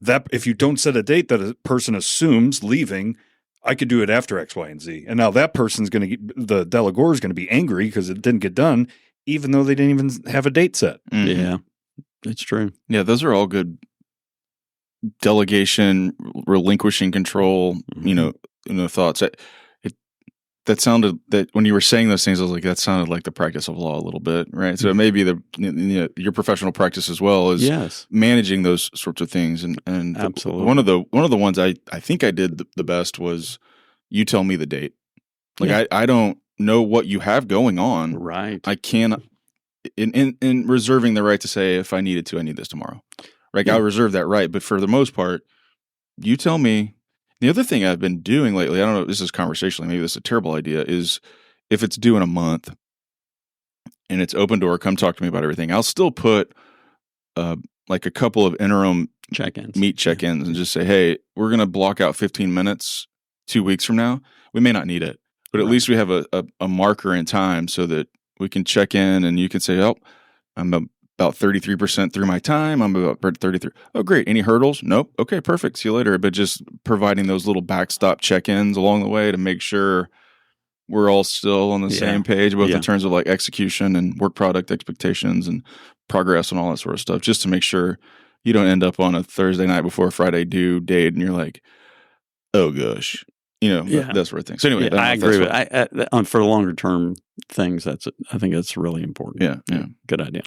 That if you don't set a date that a person assumes leaving, I could do it after X, Y, and Z. And now that person's the delegor is going to be angry because it didn't get done, even though they didn't even have a date set. Mm-hmm. Yeah, it's true. Yeah, those are all good delegation, relinquishing control, thoughts. That sounded that when you were saying those things, I was like, that sounded like the practice of law a little bit, right? So it may be your professional practice as well as managing those sorts of things. And absolutely, one of the ones I think I did the best was you tell me the date. Like I don't know what you have going on. Right. I can't in reserving the right to say if I needed to, I need this tomorrow. Right. I'll reserve that right. But for the most part, you tell me. The other thing I've been doing lately, I don't know if this is conversationally, maybe this is a terrible idea, is if it's due in a month and it's open door, come talk to me about everything. I'll still put like a couple of interim check-ins and just say, hey, we're going to block out 15 minutes 2 weeks from now. We may not need it, but at least we have a marker in time so that we can check in and you can say, oh, I'm about 33% through my time. I'm about 33. Oh, great. Any hurdles? Nope. Okay, perfect. See you later. But just providing those little backstop check-ins along the way to make sure we're all still on the same page, both in terms of like execution and work product expectations and progress and all that sort of stuff, just to make sure you don't end up on a Thursday night before a Friday due date and you're like, oh gosh, that sort of thing. So anyway, I agree with it. For longer term things, I think that's really important. Yeah. Good idea.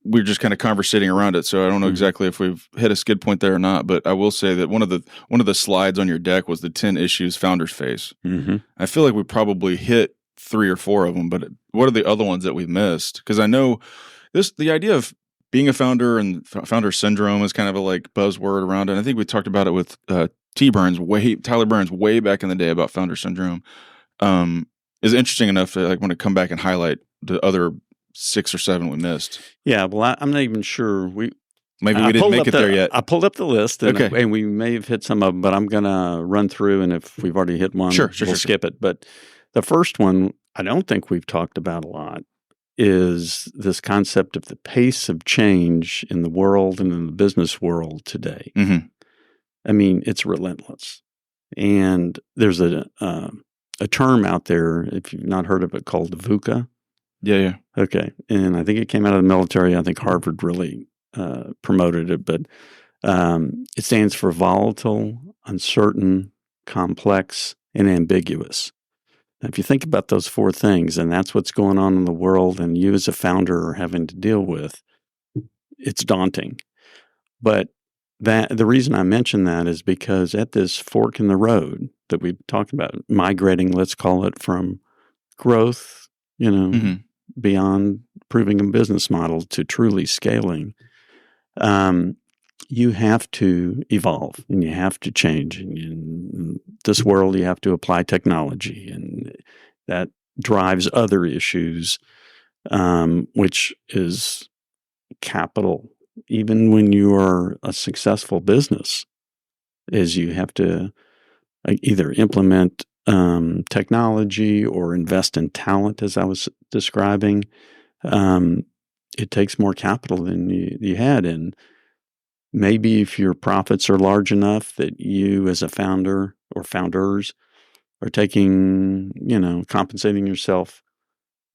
We're just kind of conversating around it, so I don't know exactly if we've hit a skid point there or not. But I will say that one of the slides on your deck was the 10 issues founders face. Mm-hmm. I feel like we probably hit 3 or 4 of them, but what are the other ones that we've missed? Because I know the idea of being a founder and founder syndrome is kind of a like buzzword around it. And I think we talked about it with Tyler Burns way back in the day about founder syndrome. Is interesting enough to like want to come back and highlight the other 6 or 7 we missed. Yeah, well, I'm not even sure. Maybe we didn't make it there yet. I pulled up the list, and we may have hit some of them, but I'm going to run through, and if we've already hit one, we'll skip it. But the first one I don't think we've talked about a lot is this concept of the pace of change in the world and in the business world today. Mm-hmm. I mean, it's relentless. And there's a term out there, if you've not heard of it, called VUCA. Yeah. Okay. And I think it came out of the military. I think Harvard really promoted it, but it stands for volatile, uncertain, complex, and ambiguous. Now, if you think about those 4 things, and that's what's going on in the world, and you as a founder are having to deal with, it's daunting. But the reason I mention that is because at this fork in the road that we've talked about, migrating, let's call it, from growth, beyond proving a business model to truly scaling, you have to evolve and you have to change. And in this world, you have to apply technology, and that drives other issues, which is capital. Even when you are a successful business, is you have to either implement technology or invest in talent, as I was describing. It takes more capital than you had. And maybe if your profits are large enough that you as a founder or founders are taking, compensating yourself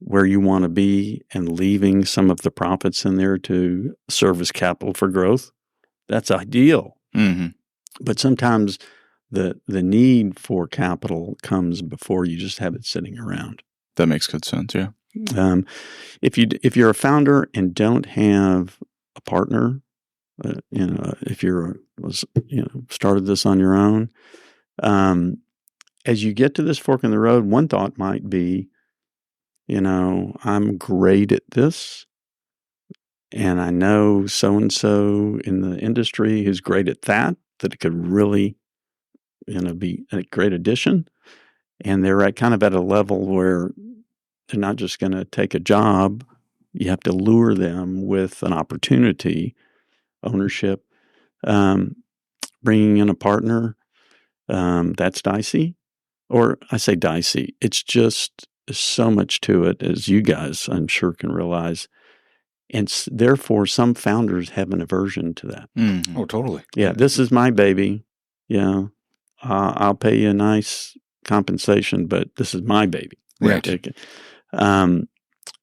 where you want to be and leaving some of the profits in there to serve as capital for growth, that's ideal. Mm-hmm. But sometimes the need for capital comes before you just have it sitting around. That makes good sense, yeah. If you're a founder and don't have a partner, if you're started this on your own, as you get to this fork in the road, one thought might be, I'm great at this, and I know so-and-so in the industry who's great at that it could really, be a great addition. And they're at a level where they're not just going to take a job. You have to lure them with an opportunity, ownership, bringing in a partner. That's dicey. Or I say dicey. It's just so much to it, as you guys, I'm sure, can realize. And therefore, some founders have an aversion to that. Mm-hmm. Oh, totally. Yeah, this is my baby. Yeah, I'll pay you a nice compensation, but this is my baby. Right. Okay.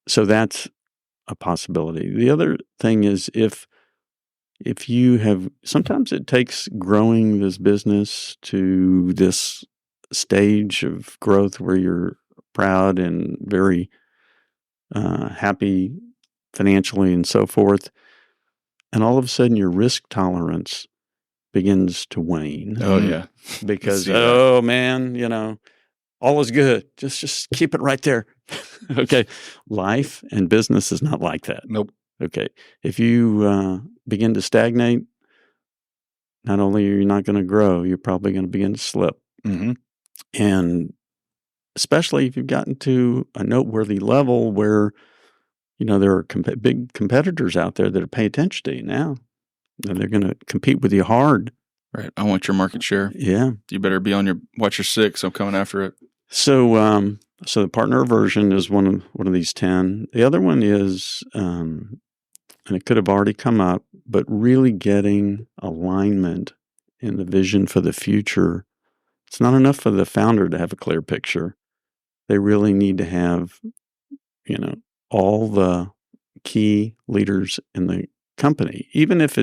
So that's a possibility. The other thing is if you have, sometimes it takes growing this business to this stage of growth where you're proud and very happy financially and so forth, and all of a sudden your risk tolerance begins to wane. Oh yeah, because man, all is good. Just keep it right there. Okay, life and business is not like that. Nope. Okay, if you begin to stagnate, not only are you not going to grow, you're probably going to begin to slip. Mm-hmm. And especially if you've gotten to a noteworthy level where, there are big competitors out there that are paying attention to you now, and they're going to compete with you hard. Right. I want your market share. Yeah. You better be watch your 6. I'm coming after it. So So the partner aversion is one of these 10. The other one is, and it could have already come up, but really getting alignment in the vision for the future. It's not enough for the founder to have a clear picture. They really need to have, all the key leaders in the company, even if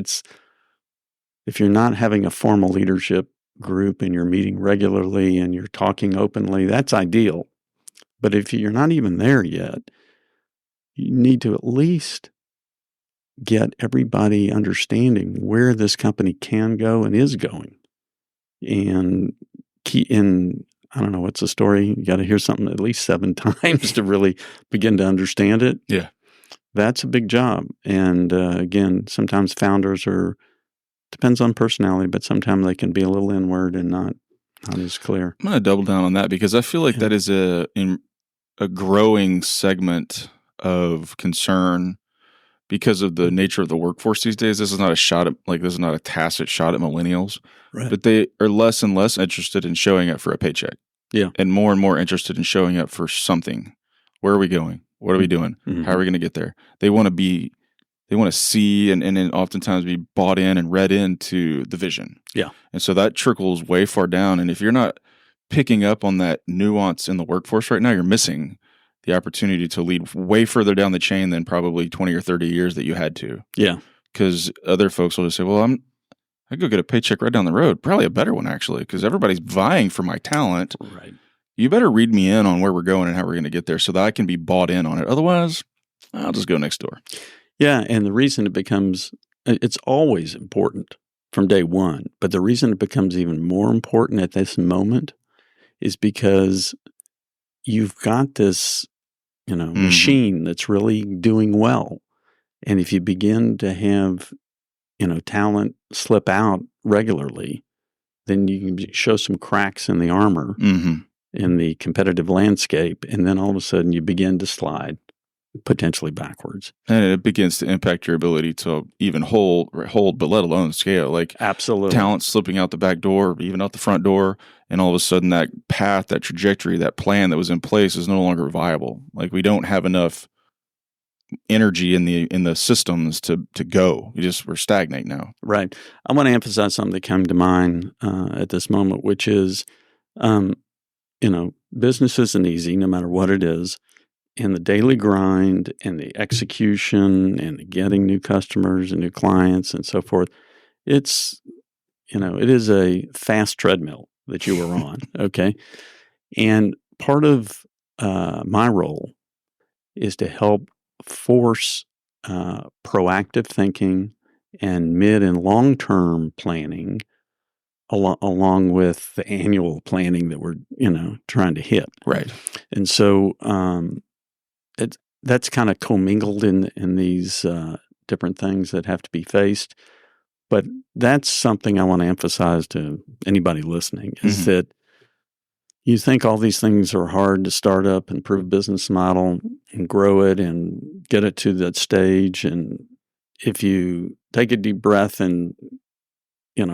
you're not having a formal leadership group and you're meeting regularly and you're talking openly, that's ideal. But if you're not even there yet, you need to at least get everybody understanding where this company can go and is going. And I don't know, what's the story? You got to hear something at least 7 times to really begin to understand it. Yeah. That's a big job. And again, sometimes founders depends on personality, but sometimes they can be a little inward and not as clear. I'm going to double down on that because I feel like that is a growing segment of concern because of the nature of the workforce these days. This is not a tacit shot at millennials, right? But they are less and less interested in showing up for a paycheck. Yeah. And more interested in showing up for something. Where are we going? What are we doing? Mm-hmm. How are we going to get there? They want to see and then oftentimes be bought in and read into the vision. Yeah. And so that trickles way far down. And if you're not picking up on that nuance in the workforce right now, you're missing the opportunity to lead way further down the chain than probably 20 or 30 years that you had to. Yeah. Because other folks will just say, well, I go get a paycheck right down the road. Probably a better one, actually, because everybody's vying for my talent. Right. You better read me in on where we're going and how we're going to get there so that I can be bought in on it. Otherwise, I'll just go next door. Yeah, and the reason it's always important from day one, but the reason it becomes even more important at this moment is because you've got this, machine that's really doing well. And if you begin to have, talent slip out regularly, then you can show some cracks in the armor in the competitive landscape, and then all of a sudden you begin to slide potentially backwards. And it begins to impact your ability to even hold, but let alone scale. Like absolutely, talent slipping out the back door, even out the front door, and all of a sudden that path, that trajectory, that plan that was in place is no longer viable. Like we don't have enough energy in the systems to go. We're stagnant now. Right. I want to emphasize something that came to mind at this moment, which is, business isn't easy, no matter what it is. And the daily grind and the execution and the getting new customers and new clients and so forth, it is a fast treadmill that you were on, okay? And part of my role is to help force proactive thinking and mid and long-term planning along with the annual planning that we're, trying to hit. Right. And so that's kind of commingled in these different things that have to be faced. But that's something I want to emphasize to anybody listening is that you think all these things are hard to start up and prove a business model and grow it and get it to that stage. And if you take a deep breath and,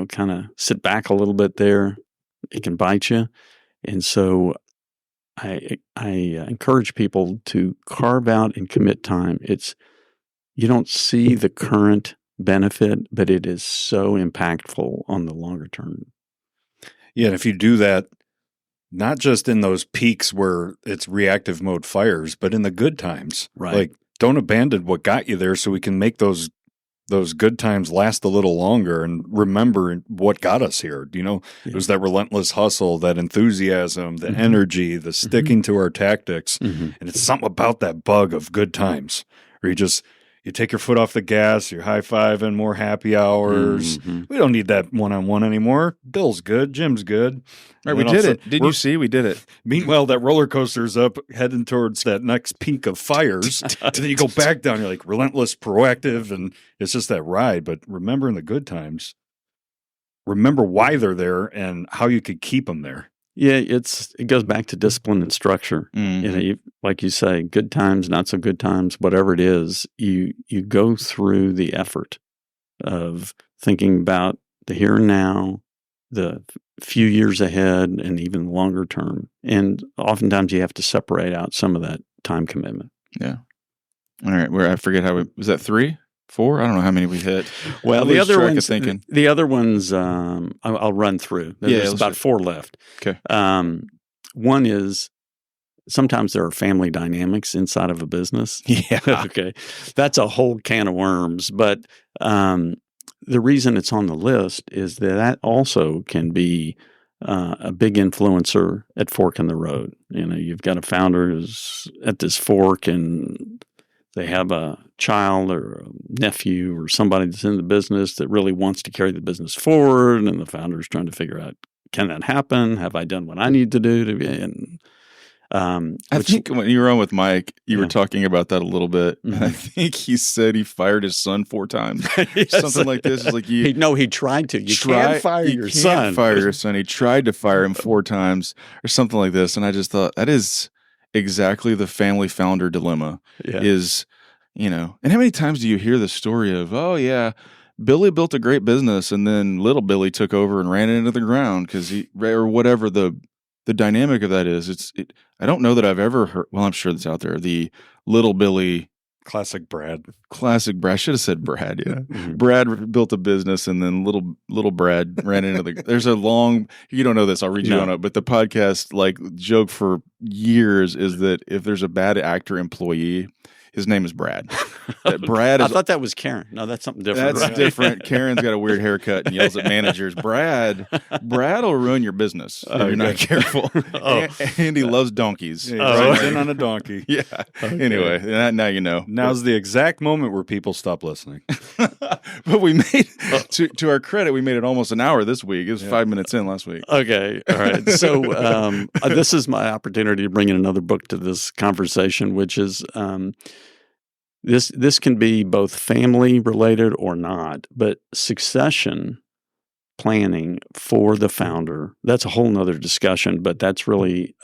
kind of sit back a little bit there, it can bite you. And so I encourage people to carve out and commit time. You don't see the current benefit, but it is so impactful on the longer term. Yeah, and if you do that, not just in those peaks where it's reactive mode fires, but in the good times. Right. Like, don't abandon what got you there so we can make those good times last a little longer and remember what got us here. It was that relentless hustle, that enthusiasm, the energy, the sticking to our tactics. And it's something about that bug of good times where you take your foot off the gas, you're high-fiving, more happy hours. We don't need that one-on-one anymore. Bill's good, Jim's good. Right, we did it. Did you see? We did it. Meanwhile, that roller coaster's up, heading towards that next peak of fires. And then you go back down, you're like relentless, proactive, and it's just that ride. But remembering the good times, remember why they're there and how you could keep them there. Yeah, it goes back to discipline and structure. Like you say, good times, not so good times, whatever it is, you go through the effort of thinking about the here and now, the few years ahead and even longer term. And oftentimes you have to separate out some of that time commitment. Yeah. All right. I forget was that 3, 4? I don't know how many we hit. Well, the other ones, I'll run through. There's about 4 left. Okay. One is sometimes there are family dynamics inside of a business. Yeah. Okay. That's a whole can of worms. But the reason it's on the list is that also can be a big influencer at fork in the road. You've got a founder who's at this fork and they have a child or a nephew or somebody that's in the business that really wants to carry the business forward, and the founder is trying to figure out, can that happen? Have I done what I need to do to be? And I think when you were on with Mike, you were talking about that a little bit. Mm-hmm. And I think he said he fired his son 4 times. Yes. Something like this. It's like he tried to. You can't fire your son. Fire your son. He tried to fire him 4 times or something like this. And I just thought that is exactly the family founder dilemma. Yeah. And how many times do you hear the story of, oh yeah, Billy built a great business and then little Billy took over and ran it into the ground or whatever the dynamic of that is. I don't know that I've ever heard, well, I'm sure that's out there, the little Billy. Classic Brad. I should have said Brad, yeah. Mm-hmm. Brad built a business and then little Brad ran into there's a long, you don't know this, I'll read you on it, but the podcast joke for years is that if there's a bad actor employee, his name is Brad. I thought that was Karen. No, that's something different. That's different. Karen's got a weird haircut and yells at managers. Brad will ruin your business if you're not careful. Andy loves donkeys. He's in on a donkey. Yeah. Okay. Anyway, now you know. Now's the exact moment where people stop listening. But we made, to our credit, we made it almost an hour this week. It was 5 minutes in last week. Okay. All right. So this is my opportunity to bring in another book to this conversation, which is This can be both family related or not, but succession planning for the founder, that's a whole nother discussion, but that's really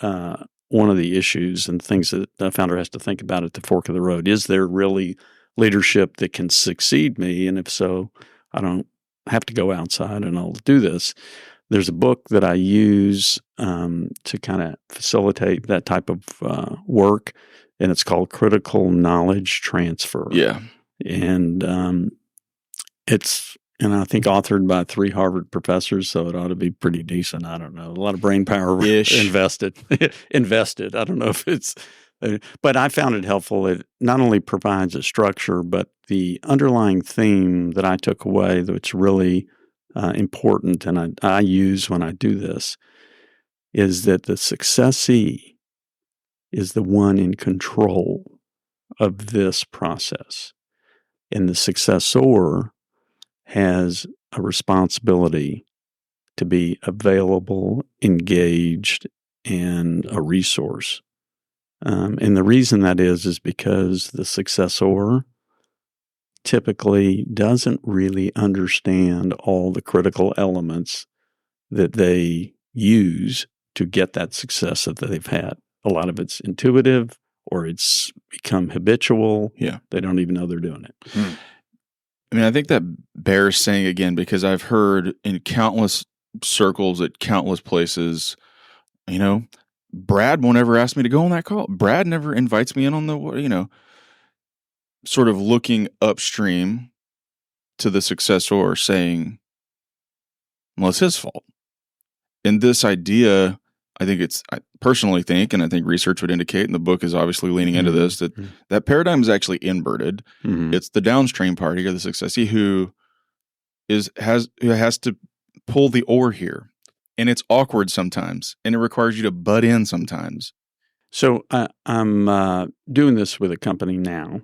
one of the issues and things that the founder has to think about at the fork of the road. Is there really leadership that can succeed me? And if so, I don't have to go outside and I'll do this. There's a book that I use to kind of facilitate that type of work, and it's called Critical Knowledge Transfer. Yeah. And I think authored by 3 Harvard professors, so it ought to be pretty decent. I don't know. A lot of brain power invested. I don't know if it's, but I found it helpful. It not only provides a structure, but the underlying theme that I took away that's really important, and I use when I do this, is that the successee is the one in control of this process. And the successor has a responsibility to be available, engaged, and a resource. And the reason that is because the successor typically doesn't really understand all the critical elements that they use to get that success that they've had. A lot of it's intuitive or it's become habitual. Yeah. They don't even know they're doing it. I mean, I think that bears saying again, because I've heard in countless circles at countless places, Brad won't ever ask me to go on that call. Brad never invites me in on the, sort of looking upstream to the successor saying, well, it's his fault. And this idea, I personally think, and I think research would indicate, and the book is obviously leaning into this, that paradigm is actually inverted. Mm-hmm. It's the downstream party or the successee who has to pull the oar here. And it's awkward sometimes, and it requires you to butt in sometimes. So I'm doing this with a company now,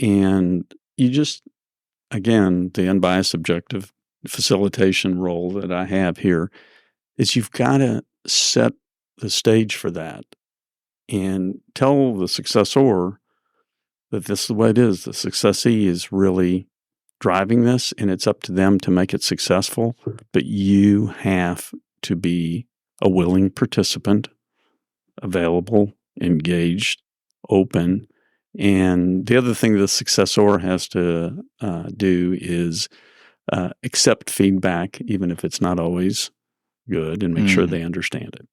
and you just, again, the unbiased objective facilitation role that I have here is you've got to set the stage for that and tell the successor that this is the way it is. The successee is really driving this, and it's up to them to make it successful, but you have to be a willing participant, available, engaged, open. And the other thing the successor has to do is accept feedback, even if it's not always good and make sure they understand it.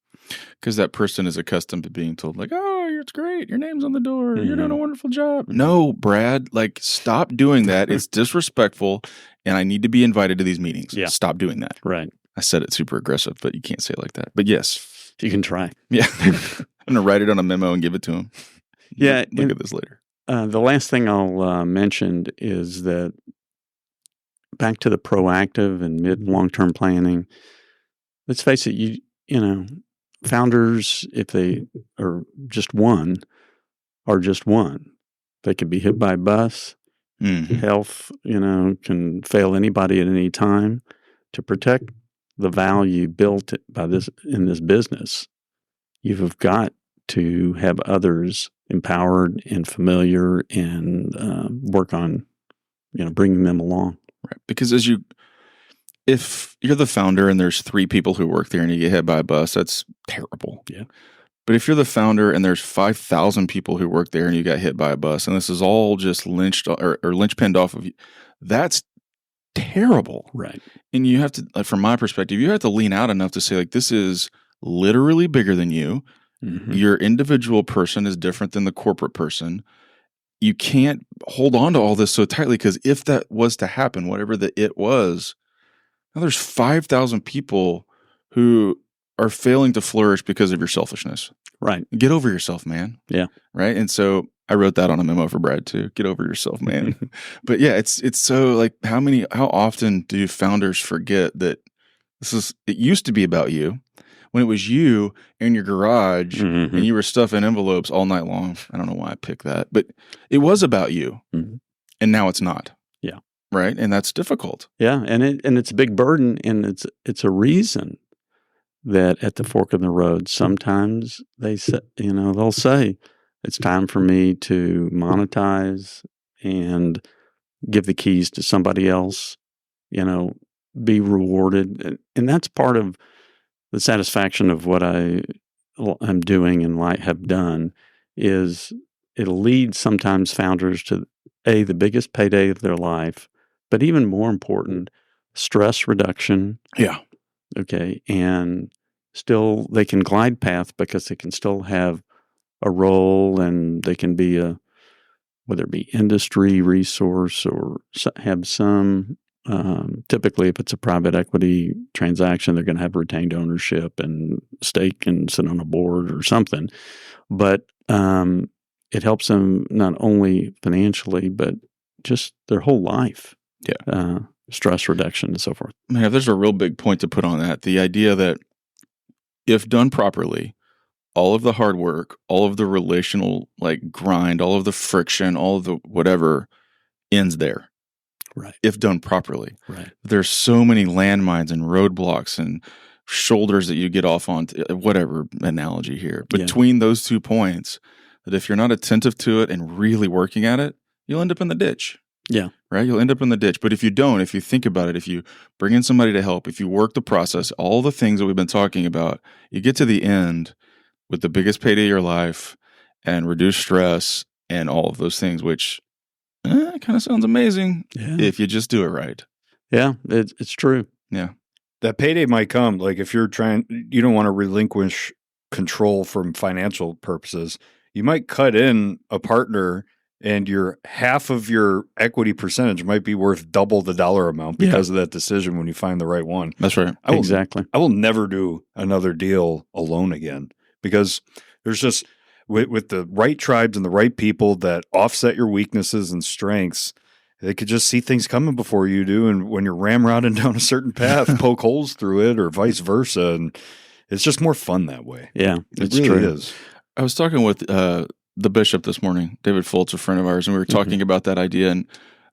Because that person is accustomed to being told, like, oh, it's great. Your name's on the door. You're doing a wonderful job. No, Brad, like, stop doing that. It's disrespectful, and I need to be invited to these meetings. Yeah. Stop doing that. Right. I said it super aggressive, but you can't say it like that. But yes. You can try. Yeah. I'm going to write it on a memo and give it to him. Yeah. Look at this later. The last thing I'll mention is that back to the proactive and mid and long-term planning, let's face it, you know, founders, if they are just one, are just one. They could be hit by a bus. Health, can fail anybody at any time. To protect the value built by this in this business, you've got to have others empowered and familiar and work on, bringing them along. Right. Because if you're the founder and there's 3 people who work there and you get hit by a bus, that's terrible. Yeah. But if you're the founder and there's 5,000 people who work there and you got hit by a bus and this is all just linchpinned off of you, that's terrible. Right. And you have to, like, from my perspective, you have to lean out enough to say, like, this is literally bigger than you. Your individual person is different than the corporate person. You can't hold on to all this so tightly, because if that was to happen, whatever it was, now there's 5,000 people who are failing to flourish because of your selfishness. Right. Get over yourself, man. Yeah. Right. And so I wrote that on a memo for Brad too. Get over yourself, man. But yeah, it's so, like, how often do founders forget that it used to be about you, when it was you in your garage and you were stuffing envelopes all night long. I don't know why I picked that, but it was about you, and now it's not. Yeah. Right. And that's difficult. Yeah. And it's a big burden, and it's a reason that at the fork in the road, sometimes they say, they'll say, it's time for me to monetize and give the keys to somebody else, be rewarded. And that's part of the satisfaction of what I'm doing and have done, is it'll lead sometimes founders to the biggest payday of their life, but even more important, stress reduction. Yeah. Okay. And still they can glide path because they can still have a role, and they can be whether it be industry resource or have some, typically if it's a private equity transaction, they're going to have retained ownership and stake and sit on a board or something. But it helps them not only financially, but just their whole life. Yeah. Stress reduction and so forth. Man, there's a real big point to put on that. The idea that if done properly, all of the hard work, all of the relational, like, grind, all of the friction, all of the whatever ends there. Right. If done properly. Right. There's so many landmines and roadblocks and shoulders that you get off on, whatever analogy here, between those 2 points, that if you're not attentive to it and really working at it, you'll end up in the ditch. Yeah. Right? You'll end up in the ditch. But if you don't, if you think about it, if you bring in somebody to help, if you work the process, all the things that we've been talking about, you get to the end with the biggest payday of your life and reduce stress and all of those things, which kind of sounds amazing if you just do it right. Yeah, it's true. Yeah. That payday might come, like, if you don't want to relinquish control from financial purposes, you might cut in a partner, and your half of your equity percentage might be worth double the dollar amount because of that decision when you find the right one. That's right. Exactly. I will never do another deal alone again, because there's just, with the right tribes and the right people that offset your weaknesses and strengths, they could just see things coming before you do. And when you're ramrodding down a certain path, poke holes through it, or vice versa. And it's just more fun that way. Yeah, it really is. I was talking with the bishop this morning, David Foltz, a friend of ours, and we were talking about that idea. And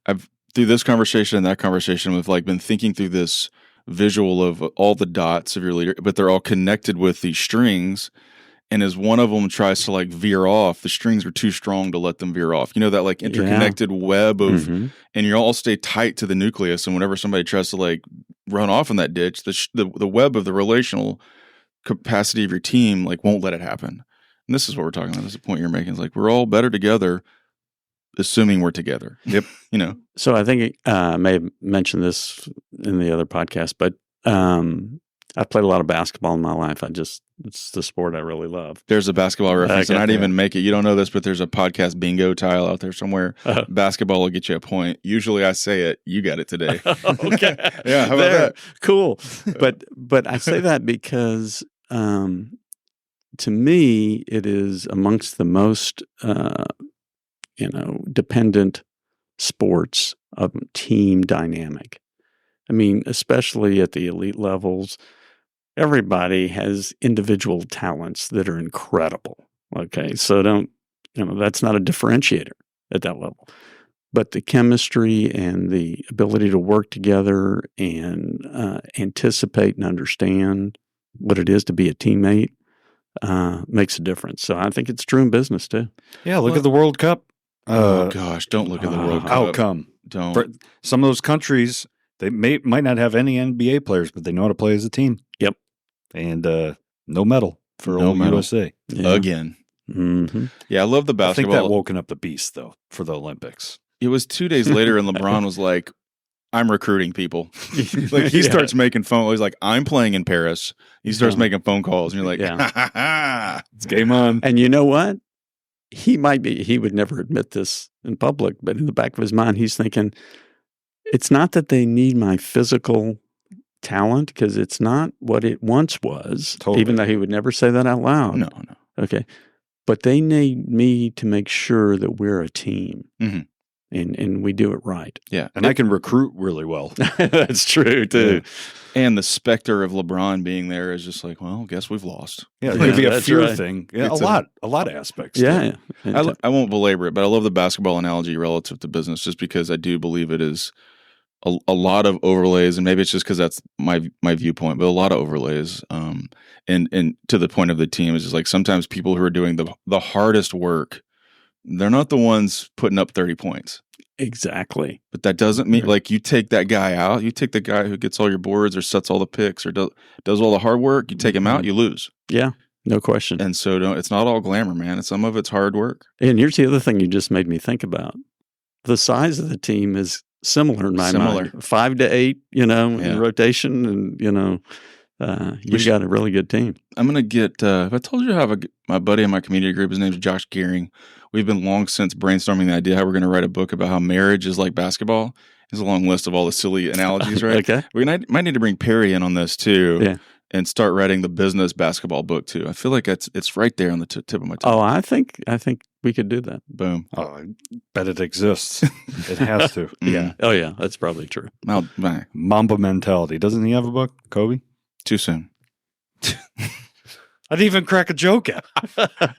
I've, through this conversation and that conversation, we've, like, been thinking through this visual of all the dots of your leader, but they're all connected with these strings. And as one of them tries to, like, veer off, the strings are too strong to let them veer off. That, like, interconnected web of, and you all stay tight to the nucleus. And whenever somebody tries to, like, run off in that ditch, the web of the relational capacity of your team, like, won't let it happen. And this is what we're talking about. This is the point you're making. It's like, we're all better together, assuming we're together. Yep. So I think I may have mentioned this in the other podcast, but I've played a lot of basketball in my life. It's the sport I really love. There's a basketball reference, and I didn't even make it. You don't know this, but there's a podcast bingo tile out there somewhere. Basketball will get you a point. Usually I say it. You got it today. Okay. Yeah, how about that? Cool. But I say that because to me, it is amongst the most, dependent sports of team dynamic. I mean, especially at the elite levels, everybody has individual talents that are incredible. Okay. So that's not a differentiator at that level. But the chemistry and the ability to work together and anticipate and understand what it is to be a teammate makes a difference. So I think it's true in business too. Yeah, look at the World Cup. Oh gosh, don't look at the World Cup outcome. Don't. For some of those countries, they might not have any NBA players, but they know how to play as a team. Yep. And no medal for old USA again. Mm-hmm. Yeah, I love the basketball. I think that woken up the beast though for the Olympics. It was 2 days later, and LeBron was like, "I'm recruiting people." Like he starts making phone calls. He's like, "I'm playing in Paris." He starts making phone calls, and you're like, "It's game on." And you know what? He would never admit this in public, but in the back of his mind, he's thinking, it's not that they need my physical talent, because it's not what it once was, even though he would never say that out loud. No. Okay. But they need me to make sure that we're a team and we do it right. Yeah. And I can recruit really well. That's true, too. Yeah. And the specter of LeBron being there is just like, well, guess we've lost. Yeah, it could be a fear thing. Yeah, a lot of aspects. Yeah. I won't belabor it, but I love the basketball analogy relative to business, just because I do believe it is a lot of overlays, and maybe it's just because that's my viewpoint, but a lot of overlays. And to the point of the team is just like sometimes people who are doing the hardest work, they're not the ones putting up 30 points. Exactly. But that doesn't mean like you take that guy out, you take the guy who gets all your boards or sets all the picks or does all the hard work, you take him out, you lose. Yeah, no question. And so it's not all glamour, man. Some of it's hard work. And here's the other thing you just made me think about. The size of the team is similar in my mind. 5 to 8, in rotation, and you got a really good team. I'm gonna get. If I told you I have my buddy in my community group, his name's Josh Gearing. We've been long since brainstorming the idea how we're going to write a book about how marriage is like basketball. There's a long list of all the silly analogies, right? Okay. We might need to bring Perry in on this too. Yeah. And start writing the business basketball book too. I feel like it's right there on the tip of my tongue. Oh, I think we could do that. Boom. Oh, I bet it exists. It has to. Yeah. Oh, yeah. That's probably true. Mamba mentality. Doesn't he have a book, Kobe? Too soon. I didn't even crack a joke at.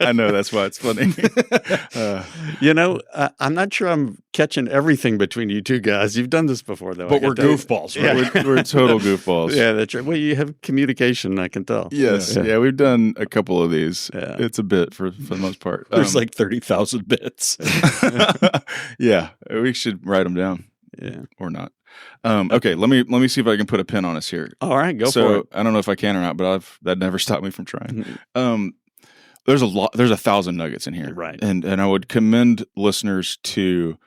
I know, that's why it's funny. I'm not sure I'm catching everything between you two guys. You've done this before, though. But we're goofballs, right? Yeah. We're total goofballs. Yeah, that's right. Well, you have communication, I can tell. Yes. Yeah, we've done a couple of these. Yeah. It's a bit for the most part. There's like 30,000 bits. Yeah, we should write them down. Yeah. Or not. Okay, let me see if I can put a pin on us here. All right, go for it. I don't know if I can or not, but that never stopped me from trying. There's 1,000 nuggets in here, right? And I would commend listeners to,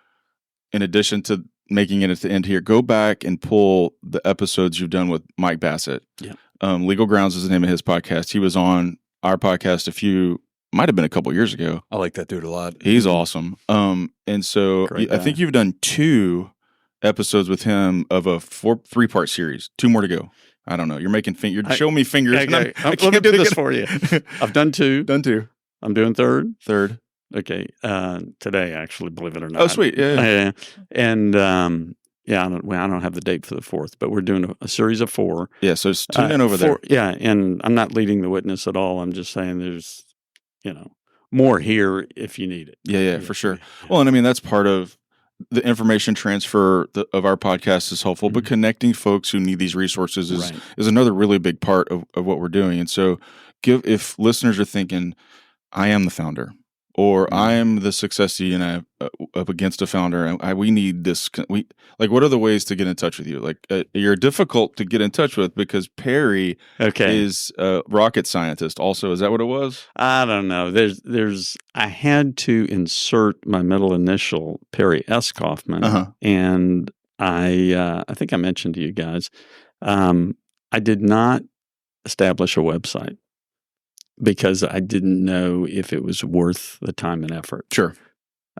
in addition to making it at the end here, go back and pull the episodes you've done with Mike Bassett. Yeah. Legal Grounds is the name of his podcast. He was on our podcast might have been a couple years ago. I like that dude a lot. He's awesome. And so I think you've done 2 episodes with him of a 3-part series. 2 more to go. I don't know. You're making you're showing me fingers. Okay. Let me do this for you. I've done 2. Done 2. I'm doing third. Okay. Today, actually, believe it or not. Oh, sweet. Yeah. And I don't have the date for the 4th, but we're doing a series of 4. Yeah. So tune in over there. Yeah, and I'm not leading the witness at all. I'm just saying there's, more here if you need it. Yeah, for sure. Well, and I mean that's part of the information transfer of our podcast is helpful, but connecting folks who need these resources is another really big part of what we're doing. And so if listeners are thinking, I am the founder, or I am the success CEO up against a founder, and we need this. What are the ways to get in touch with you? You're difficult to get in touch with because Perry is a rocket scientist. Also, is that what it was? I don't know. I had to insert my middle initial, Perry S Kaufman, and I think I mentioned to you guys, I did not establish a website because I didn't know if it was worth the time and effort. Sure.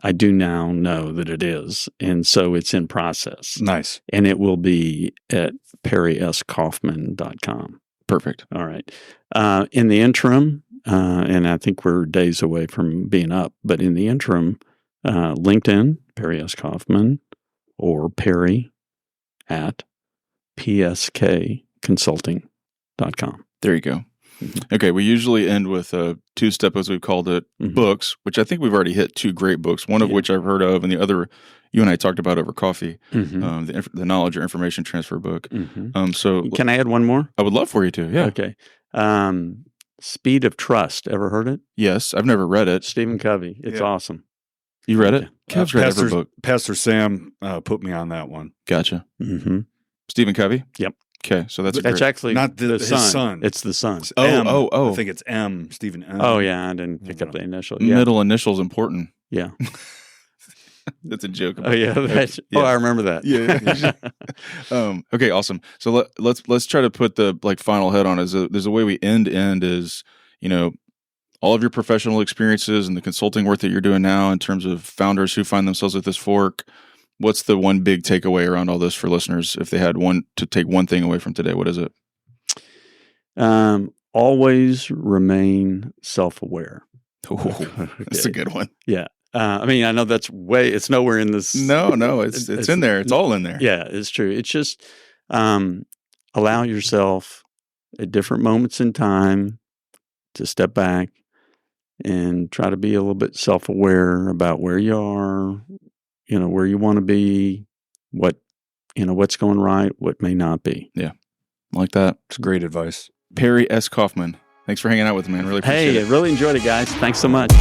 I do now know that it is. And so it's in process. Nice. And it will be at perryskaufman.com. Perfect. All right. In the interim, and I think we're days away from being up, but in the interim, LinkedIn, Perry S Kaufman, or Perry at pskconsulting.com. There you go. Okay, we usually end with a two-step, as we've called it, books, which I think we've already hit 2 great books, one of which I've heard of, and the other you and I talked about over coffee, the knowledge or information transfer book. So can I add one more? I would love for you to, yeah. Okay. Speed of Trust. Ever heard it? Yes, I've never read it. Stephen Covey. It's awesome. You read it? Kev's read every book. Pastor Sam put me on that one. Gotcha. Stephen Covey? Yep. Okay, so that's actually not his son. It's the son. I think it's M. Stephen M. Oh yeah, I didn't pick up the initial. Yeah. Middle initial's important. Yeah. That's a joke. Oh yeah. I remember that. Yeah. Okay, awesome. So let's try to put the final head on. There's a way we end is, all of your professional experiences and the consulting work that you're doing now in terms of founders who find themselves at this fork. What's the one big takeaway around all this for listeners? If they had to take one thing away from today, what is it? Always remain self-aware. That's a good one. Yeah. I know it's nowhere in this. No, it's in there. It's all in there. Yeah, it's true. It's just allow yourself at different moments in time to step back and try to be a little bit self-aware about where you are, where you want to be, what's going right, what may not be. Yeah. Like that. It's great advice. Perry S Kaufman. Thanks for hanging out with me, man. Really appreciate it. Hey, I really enjoyed it, guys. Thanks so much.